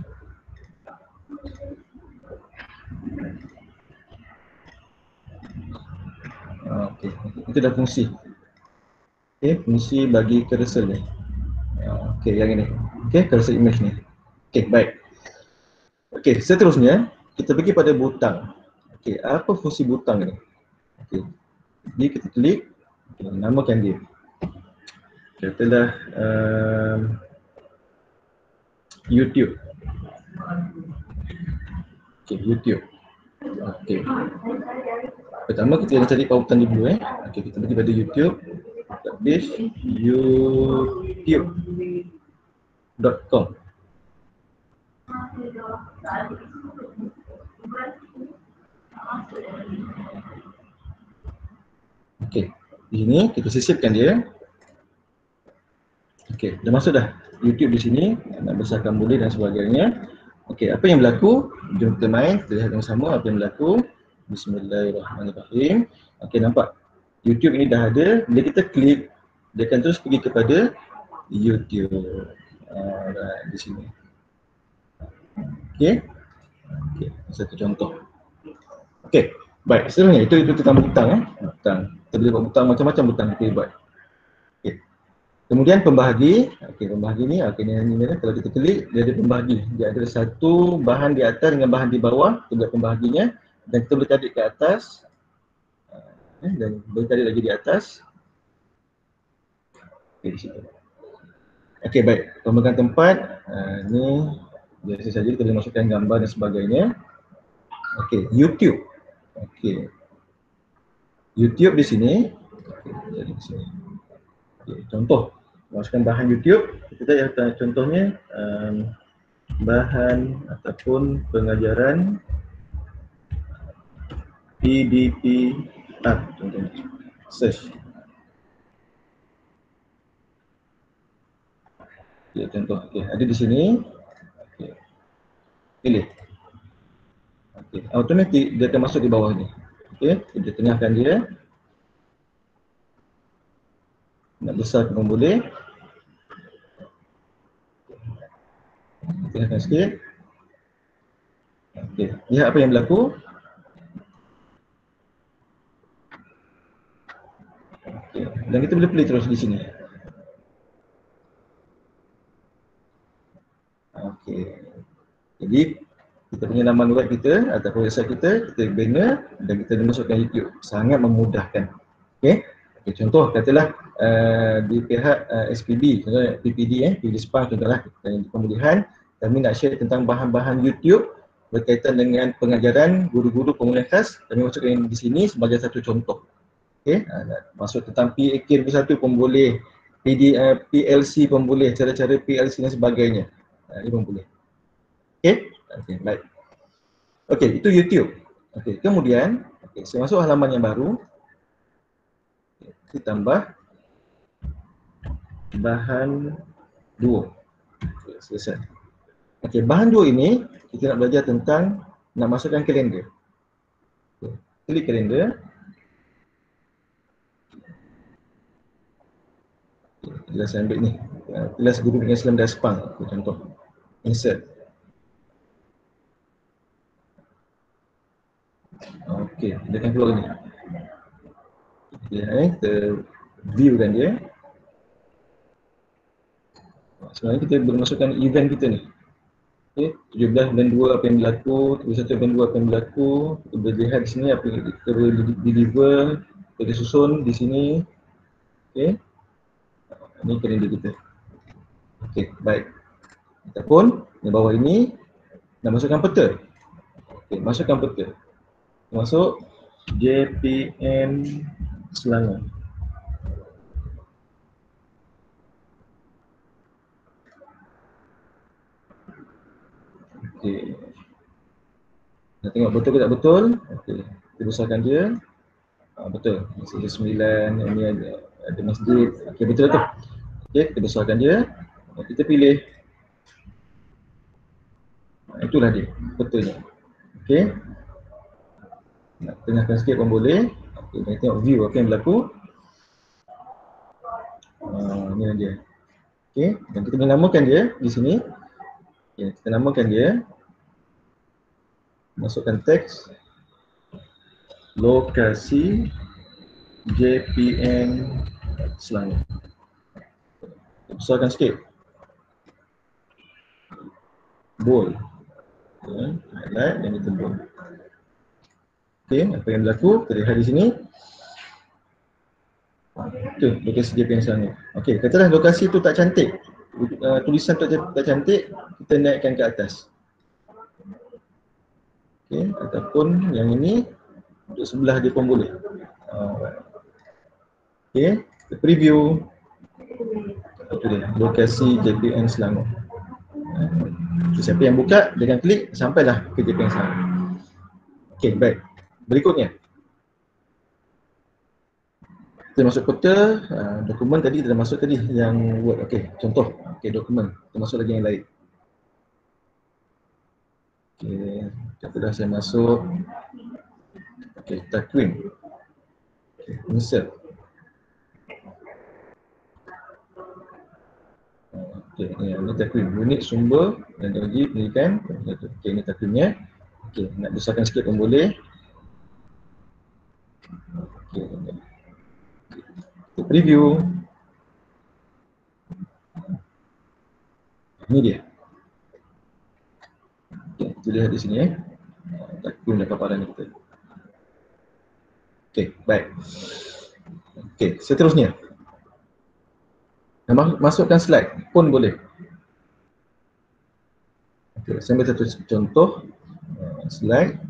Okey, itu dah fungsi. Okey, fungsi bagi carousel ni. Okey, yang ini. Okey, carousel image ni. Okey, baik. Okey, seterusnya kita pergi pada butang. Okey, apa fungsi butang ni? Okey. Jadi kita klik, namakan dia. Katalah YouTube. Okey, YouTube. Okey. Pertama kita nak cari pautan dia dulu Okey, kita pergi pada YouTube. Publish youtube.com. Okey, di sini kita sisipkan dia. Okey, dah masuk dah YouTube di sini, nak besarkan boleh dan sebagainya. Okey, apa yang berlaku? Jom kita main, kita lihat sama apa yang berlaku. Bismillahirrahmanirrahim. Okey, nampak YouTube ini dah ada. Bila kita klik, dia akan terus pergi kepada YouTube. Di sini. Okey. Okey, satu contoh. Okey, baik. Seterusnya itu tentang butang butang. Kita boleh buat butang macam-macam butang kita buat. Okey. Kemudian pembahagi. Okey, pembahagi ni ni kalau kita klik dia ada pembahagi. Dia ada satu bahan di atas dengan bahan di bawah, kita buat pembahaginya. dan kita boleh tarik ke atas, dan boleh tarik lagi di atas. Okey, di situ. Okey, baik. Pemegang tempat, ni biasa saja kita boleh masukkan gambar dan sebagainya. Okey, YouTube. Okey. YouTube di sini. Okey, jadi di sini. Okey, contoh, masukkan bahan YouTube. Kita yang contohnya bahan ataupun pengajaran PDP contohnya. Search. Okey, contoh. Okey, ada di sini. Okey. Pilih. Okey, automatik dia akan masuk di bawah ni. Okey, kita tengahkan dia. Nak besarkan pun boleh. Tengahkan sikit. Okey, lihat apa yang berlaku. Okey, dan kita boleh play terus di sini. Okey. Jadi kita punya laman web kita ataupun website kita bina dan kita masukkan YouTube. Sangat memudahkan. Okey. Okay, contoh katalah di pihak SPB, contohnya PPD PPD Sepang contohlah pemulihan, kami nak share tentang bahan-bahan YouTube berkaitan dengan pengajaran guru-guru pemulihan khas, kami masukkan di sini sebagai satu contoh. Okey, masuk tentang PAK 1 pun boleh, PLC pun boleh, cara-cara PLC dan sebagainya. Ini pun boleh. Okey, baik. Okey, itu YouTube. Okey, kemudian saya masuk halaman yang baru. Kita tambah bahan 2. Okay, selesai. Okey, bahan 2 ini kita nak belajar tentang nak masukkan kalender. Okay, klik kalender. Okay, saya ambil ni. Kelas Guru Pengajian Islam dan Sepang. Okay, contoh. Insert. Okey, dia akan keluar ni. Kita viewkan dia. Sebenarnya kita boleh masukkan event kita ni. Okey, 17 bulan 2 apa yang berlaku, 31 bulan 2 apa yang berlaku. Kita boleh lihat di sini apa yang kita boleh deliver, kita susun di sini. Okey. Ini kalender kita. Okey, baik. Kita pun di bawah ini nak masukkan peta. Okey, masukkan peta. Masuk JPN Selangor. Okey. Nak tengok betul ke tak betul? Okey, kita besarkan dia. Betul. Masjid 9, ini ada masjid. Okey, betul tu. Okey, kita besarkan dia. Kita pilih. Itulah dia, betulnya. Okey. Nak tengahkan sikit pun boleh. Okey, kita tengok view apa yang berlaku. Ini dia. Okey, dan kita namakan dia di sini. Okey, kita namakan dia. Masukkan teks. Lokasi JPN Selangor. Besarkan sikit. Bold. Highlight dan kita bold. Okey, apa yang berlaku? Kita lihat di sini. Itu lokasi JPN Selangor. Okey, katalah lokasi tu tak cantik. Tulisan tu tak cantik, kita naikkan ke atas. Okey, ataupun yang ini untuk sebelah dia pun boleh. Okey, kita preview. Itu dia, lokasi JPN Selangor. So, siapa yang buka, dia akan klik sampailah ke JPN Selangor. Okey, baik. Berikutnya. Kita masuk peta, dokumen tadi kita dah masuk tadi yang Word. Okey, contoh. Okey, dokumen. Kita masuk lagi yang lain. Okey, katalah saya masuk. Okey, takwim. Okey, insert. Okey, ini takwim. Unit sumber dan teknologi pendidikan. Okey, ini takwimnya. Okey, nak besarkan sikit pun boleh. Okey, kita preview. Ini dia. Okay, kita lihat di sini takwim dan paparan kita. Okey, baik. Okey, seterusnya. Masukkan slide pun boleh. Okay, saya ambil satu contoh slide.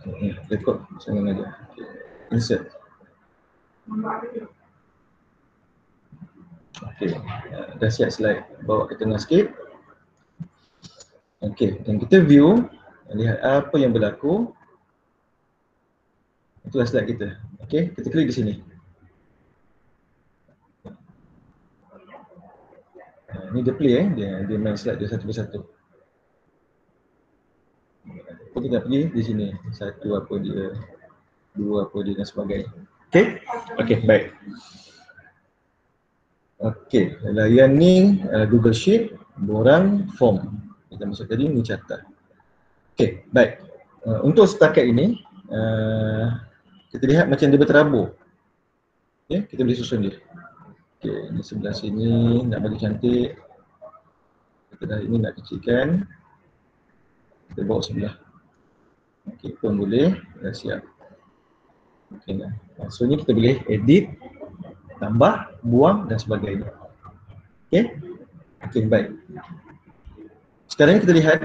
Okay, rekod jangan aja. Okay. Insert. Okay, dah siap slide. Bawa ke tengah sikit. Okay, dan kita view, lihat apa yang berlaku. Itulah slide kita. Okay, kita klik di sini. Ni dia play dia main slide dia satu persatu. Kita dah pergi di sini. Satu apa dia, dua apa dia dan sebagainya. Okay, okay, baik. Okay, yang ni Google Sheet, borang form. Kita masuk tadi ni catat. Okay, baik. Untuk setakat ini, kita lihat macam dia berterabur. Okay, kita boleh susun dia. Okay, di sebelah sini nak bagi cantik. Kita dah ini nak kecilkan. Kita bawa sebelah. Okay, pun boleh. Dah siap. Okay, nah. Maksudnya kita boleh edit, tambah, buang dan sebagainya. Okay, okay, baik. Sekarang kita lihat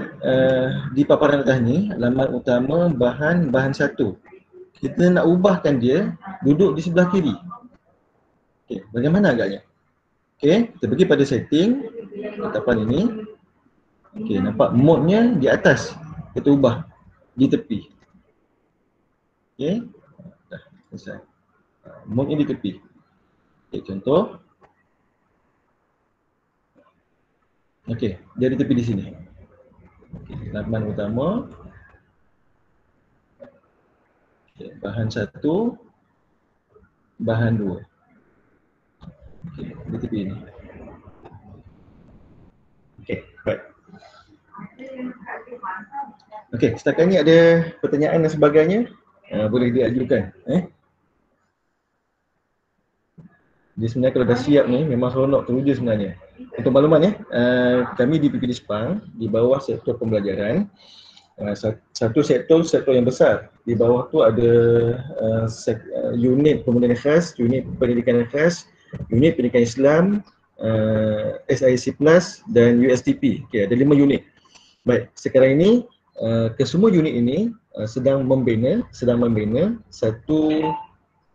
di paparan atas ni, laman utama bahan satu. Kita nak ubahkan dia duduk di sebelah kiri. Okay, bagaimana agaknya? Okay, kita pergi pada setting, tetapan ini. Okay, nampak mode-nya di atas. Kita ubah di tepi. Okay, dah selesai. Mode-nya di tepi. Okay, contoh. Okay, dia di tepi di sini. Okay, laman utama. Okay, bahan satu, bahan dua. Okay, di tepi ini. Okay, baik. Okay, setakat ni ada pertanyaan dan sebagainya, boleh diajukan. Jadi sebenarnya kalau dah siap ni, memang seronok teruja sebenarnya. Untuk makluman kami di PPD Sepang, di bawah sektor pembelajaran, satu sektor yang besar. Di bawah tu ada unit pembelajaran khas, unit pendidikan khas, unit pendidikan Islam, SIC Plus dan USTP. Okay, ada 5 unit. Baik, sekarang ini kesemua unit ini sedang membina satu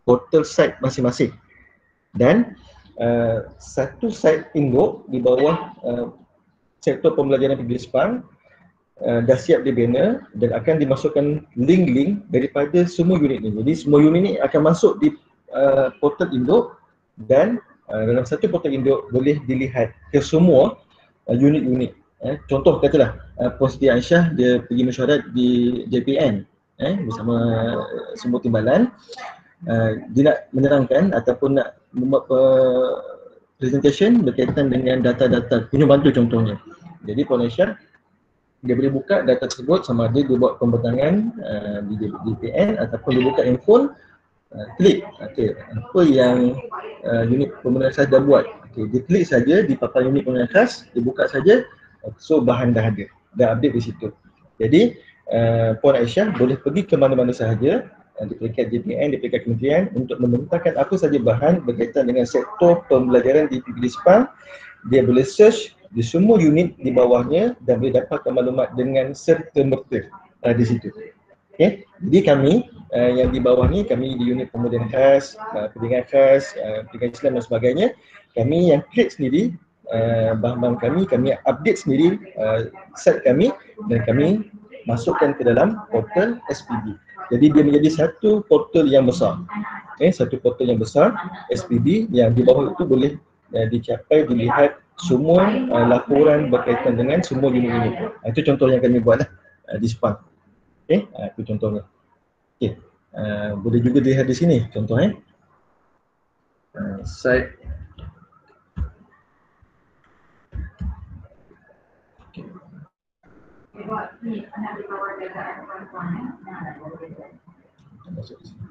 portal site masing-masing. Dan satu site induk di bawah sektor pembelajaran PPD Sepang dah siap dibina dan akan dimasukkan link-link daripada semua unit ini. Jadi semua unit ini akan masuk di portal induk dan dalam satu portal induk boleh dilihat ke semua unit-unit. Contoh katalah Puan Siti Aisyah dia pergi mesyuarat di JPN bersama semua timbalan. Dia nak menerangkan ataupun nak membuat presentation berkaitan dengan data-data kunjung bantu contohnya. Jadi Puan Aisyah dia boleh buka data tersebut sama ada dia buat pembentangan di JPN ataupun dia buka handphone, klik apa yang unit pembentangan khas dah buat. Dia klik saja di papan unit pembentangan khas, dia buka saja, so bahan dah ada, dah update di situ. Jadi Puan Aisyah boleh pergi ke mana-mana sahaja di peringkat JPN, di peringkat kementerian untuk membentangkan apa saja bahan berkaitan dengan sektor pembelajaran di PPD Sepang. Dia boleh search di semua unit di bawahnya dan boleh dapatkan maklumat dengan serta-merta di situ. Okay. Jadi kami yang di bawah ni, kami di unit pembelajaran khas, pendidikan khas, pendidikan Islam dan sebagainya, kami yang create sendiri bahan-bahan kami update sendiri site kami dan kami masukkan ke dalam portal SPB. Jadi dia menjadi satu portal yang besar. Satu portal yang besar SPB yang di bawah itu boleh dicapai, dilihat semua laporan berkaitan dengan semua unit-unit. Itu contoh yang kami buat di Sepang. Itu contohnya. Boleh juga dilihat di sini contoh site. Masuk di sini.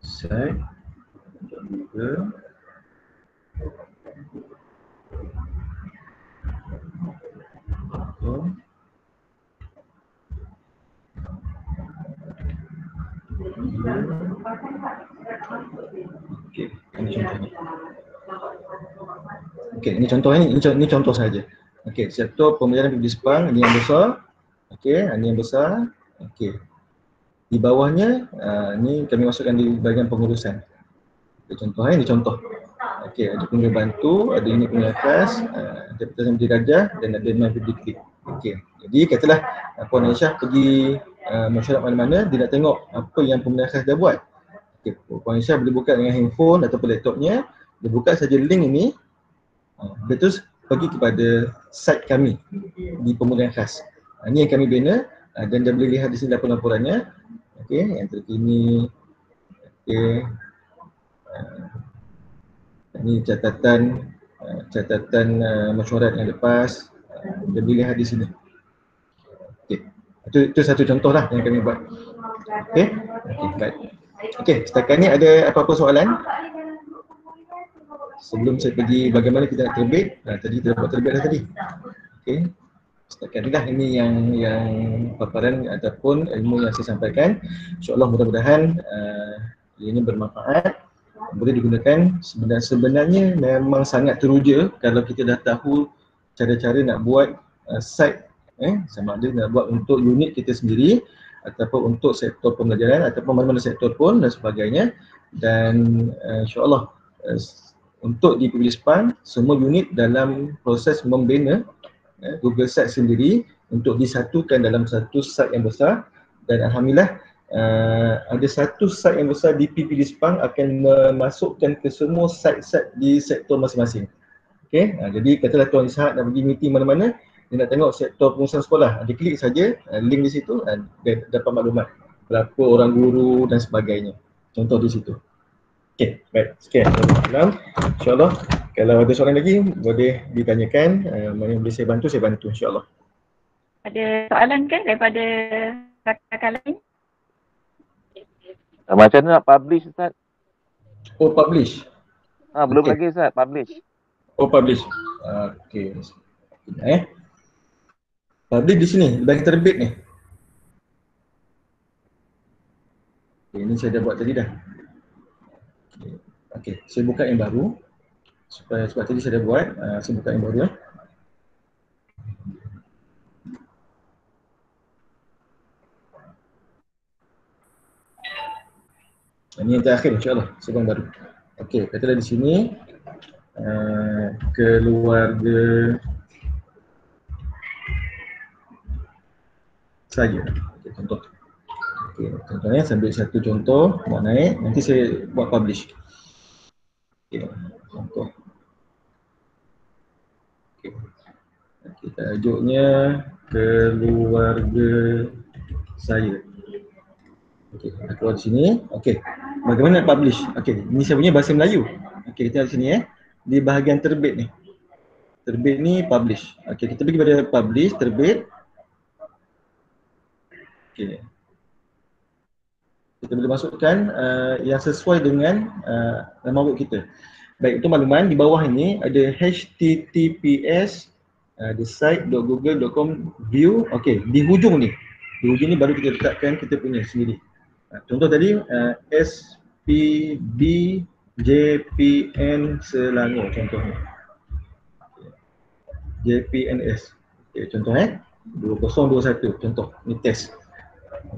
Site. Okey, ini contohnya. Okey, ini contohnya, ini contoh saja. Okey, sektor pembelajaran publik Sepang, ini yang besar. Okey, ini yang besar. Okey. Di bawahnya, ni kami masukkan di bahagian pengurusan. Contoh, ini contoh. Okey, ada pengguna bantu, ada unit pengguna khas, ada pertanyaan dirajah dan ada non public. Okey, jadi katalah Puan Aisyah pergi masyarakat mana-mana, dia nak tengok apa yang pengguna khas dah buat. Okey, Puan Aisyah boleh buka dengan handphone ataupun laptopnya, dia buka saja link ini, dia terus pergi kepada site kami di pemulihan khas. Ini yang kami bina dan dia boleh lihat di sini laporan-laporannya. Okey, yang terkini. Okey. Ini catatan mesyuarat yang lepas, dia boleh lihat di sini. Okey. Itu satu contoh lah yang kami buat. Okey. Okey, baik. Okey, setakat ni ada apa-apa soalan? Sebelum saya pergi bagaimana kita nak terbit, tadi kita dapat terbit dah tadi. Okey. Setakat ni lah ini yang paparan ataupun ilmu yang saya sampaikan. InsyaAllah mudah-mudahan ini bermanfaat, boleh digunakan. Sebenarnya memang sangat teruja kalau kita dah tahu cara-cara nak buat site, sama ada nak buat untuk unit kita sendiri ataupun untuk sektor pembelajaran ataupun mana-mana sektor pun dan sebagainya. Dan insyaAllah untuk di PPB Sepang, semua unit dalam proses membina Google Site sendiri untuk disatukan dalam satu site yang besar. Dan Alhamdulillah ada satu site yang besar di PPD Sepang akan memasukkan ke semua site-site di sektor masing-masing. Okay, jadi katalah Tuan Ishak nak pergi meeting mana-mana, dia nak tengok sektor pengurusan sekolah, dia klik saja link di situ dan dapat maklumat berapa orang guru dan sebagainya. Contoh di situ. Okay, baik. Sekian. InsyaAllah kalau ada soalan lagi boleh ditanyakan, mana yang boleh saya bantu insyaAllah.
Ada soalan kan daripada rakan-rakan lain?
Macam mana nak publish, Ustaz?
Oh, publish?
Belum lagi, Ustaz, publish.
Oh, publish. Okey. Publish di sini, bagi terbit ni. Okay, ini saya dah buat tadi dah. Okey, saya buka yang baru. Sebab tadi saya dah buat, saya buka yang baru. Ini yang terakhir insyaAllah, sebelum baru. Okey, katalah di sini keluarga saya. Okay, contoh. Okay, contohnya saya ambil satu contoh, buat naik, nanti saya buat publish. Okay, contoh. Okay, tajuknya keluarga saya. Okey, kita keluar di sini. Okey, bagaimana nak publish? Okey, ini saya punya bahasa Melayu. Okey, kita di sini di bahagian terbit ni. Terbit ni publish. Okey, kita pergi pada publish, terbit. Okey. Kita boleh masukkan yang sesuai dengan nama web kita. Baik, untuk makluman di bawah ini ada https the site.google.com view. Okey, di hujung ni. Di hujung ni baru kita letakkan kita punya sendiri. Contoh tadi SPB JPN Selangor contohnya. JPNS. Okey, contoh 2021 contoh. Ini test.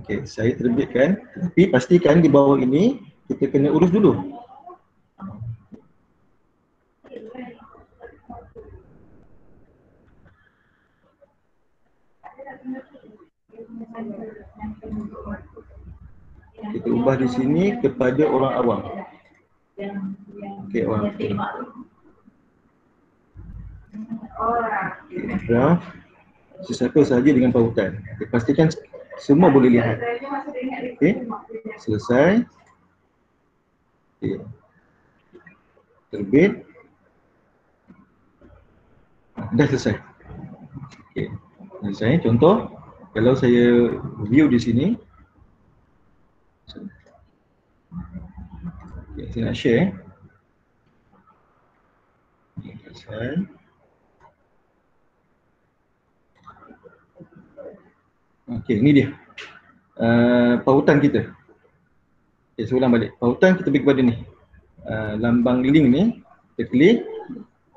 Okey, saya terbitkan, tapi pastikan di bawah ini kita kena urus dulu. Kita ubah di sini kepada orang awam. Okey, orang awam. Draft sesiapa sahaja dengan pautan. Okay, pastikan semua boleh lihat. Okey, selesai. Okay. Terbit. Dah selesai. Okey, selesai. Contoh, kalau saya view di sini, okay, saya nak share. Saya. Okey, ini dia. Pautan kita. Okay, saya ulang balik. Pautan kita pergi kepada ni. Lambang link ni, kita klik.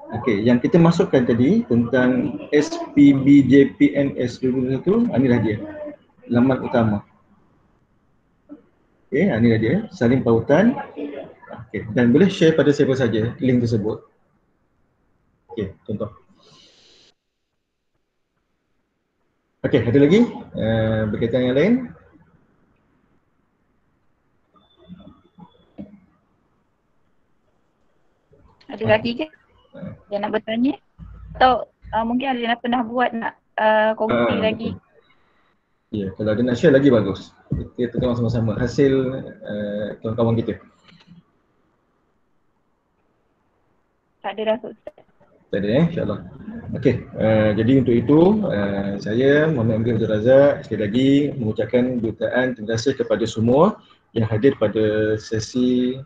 Okey, yang kita masukkan tadi tentang SPBJPNS 2021, inilah dia. Laman utama. Okey, inilah dia. Salin pautan. Okey, dan boleh share pada siapa saja link tersebut. Okey, contoh. Okey, ada lagi berkaitan yang lain?
Ada lagi ke yang nak bertanya? Atau mungkin ada yang pernah buat nak kongsi lagi?
Ya, kalau ada nak share lagi bagus. Kita tengok sama-sama hasil kawan-kawan kita.
Tak ada dah Ustaz.
Tak ada insyaAllah. Okey, jadi untuk itu saya Muhammad Amir Abdul Razak sekali lagi mengucapkan jutaan terima kasih kepada semua yang hadir pada sesi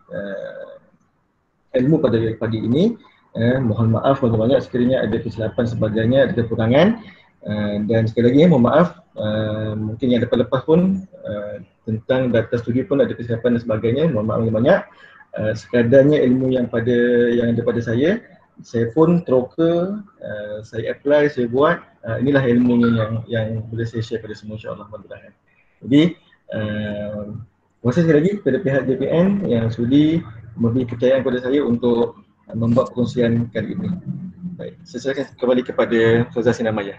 ilmu pada pagi ini. Mohon maaf banyak-banyak sekiranya ada kesilapan sebagainya, ada kekurangan. Dan sekali lagi mohon maaf, mungkin yang lepas-lepas pun tentang data studi pun ada kesilapan dan sebagainya, mohon maaf banyak-banyak. Sekadarnya ilmu yang ada pada saya pun teroka, saya apply, saya buat, inilah ilmunya yang boleh saya share pada semua insyaAllah. Jadi terima kasih sekali lagi kepada pihak JPN yang sudi memberi kepercayaan kepada saya untuk membuat perkongsian kali ini. Baik, saya serahkan kembali kepada Ustazah Sinar Maya.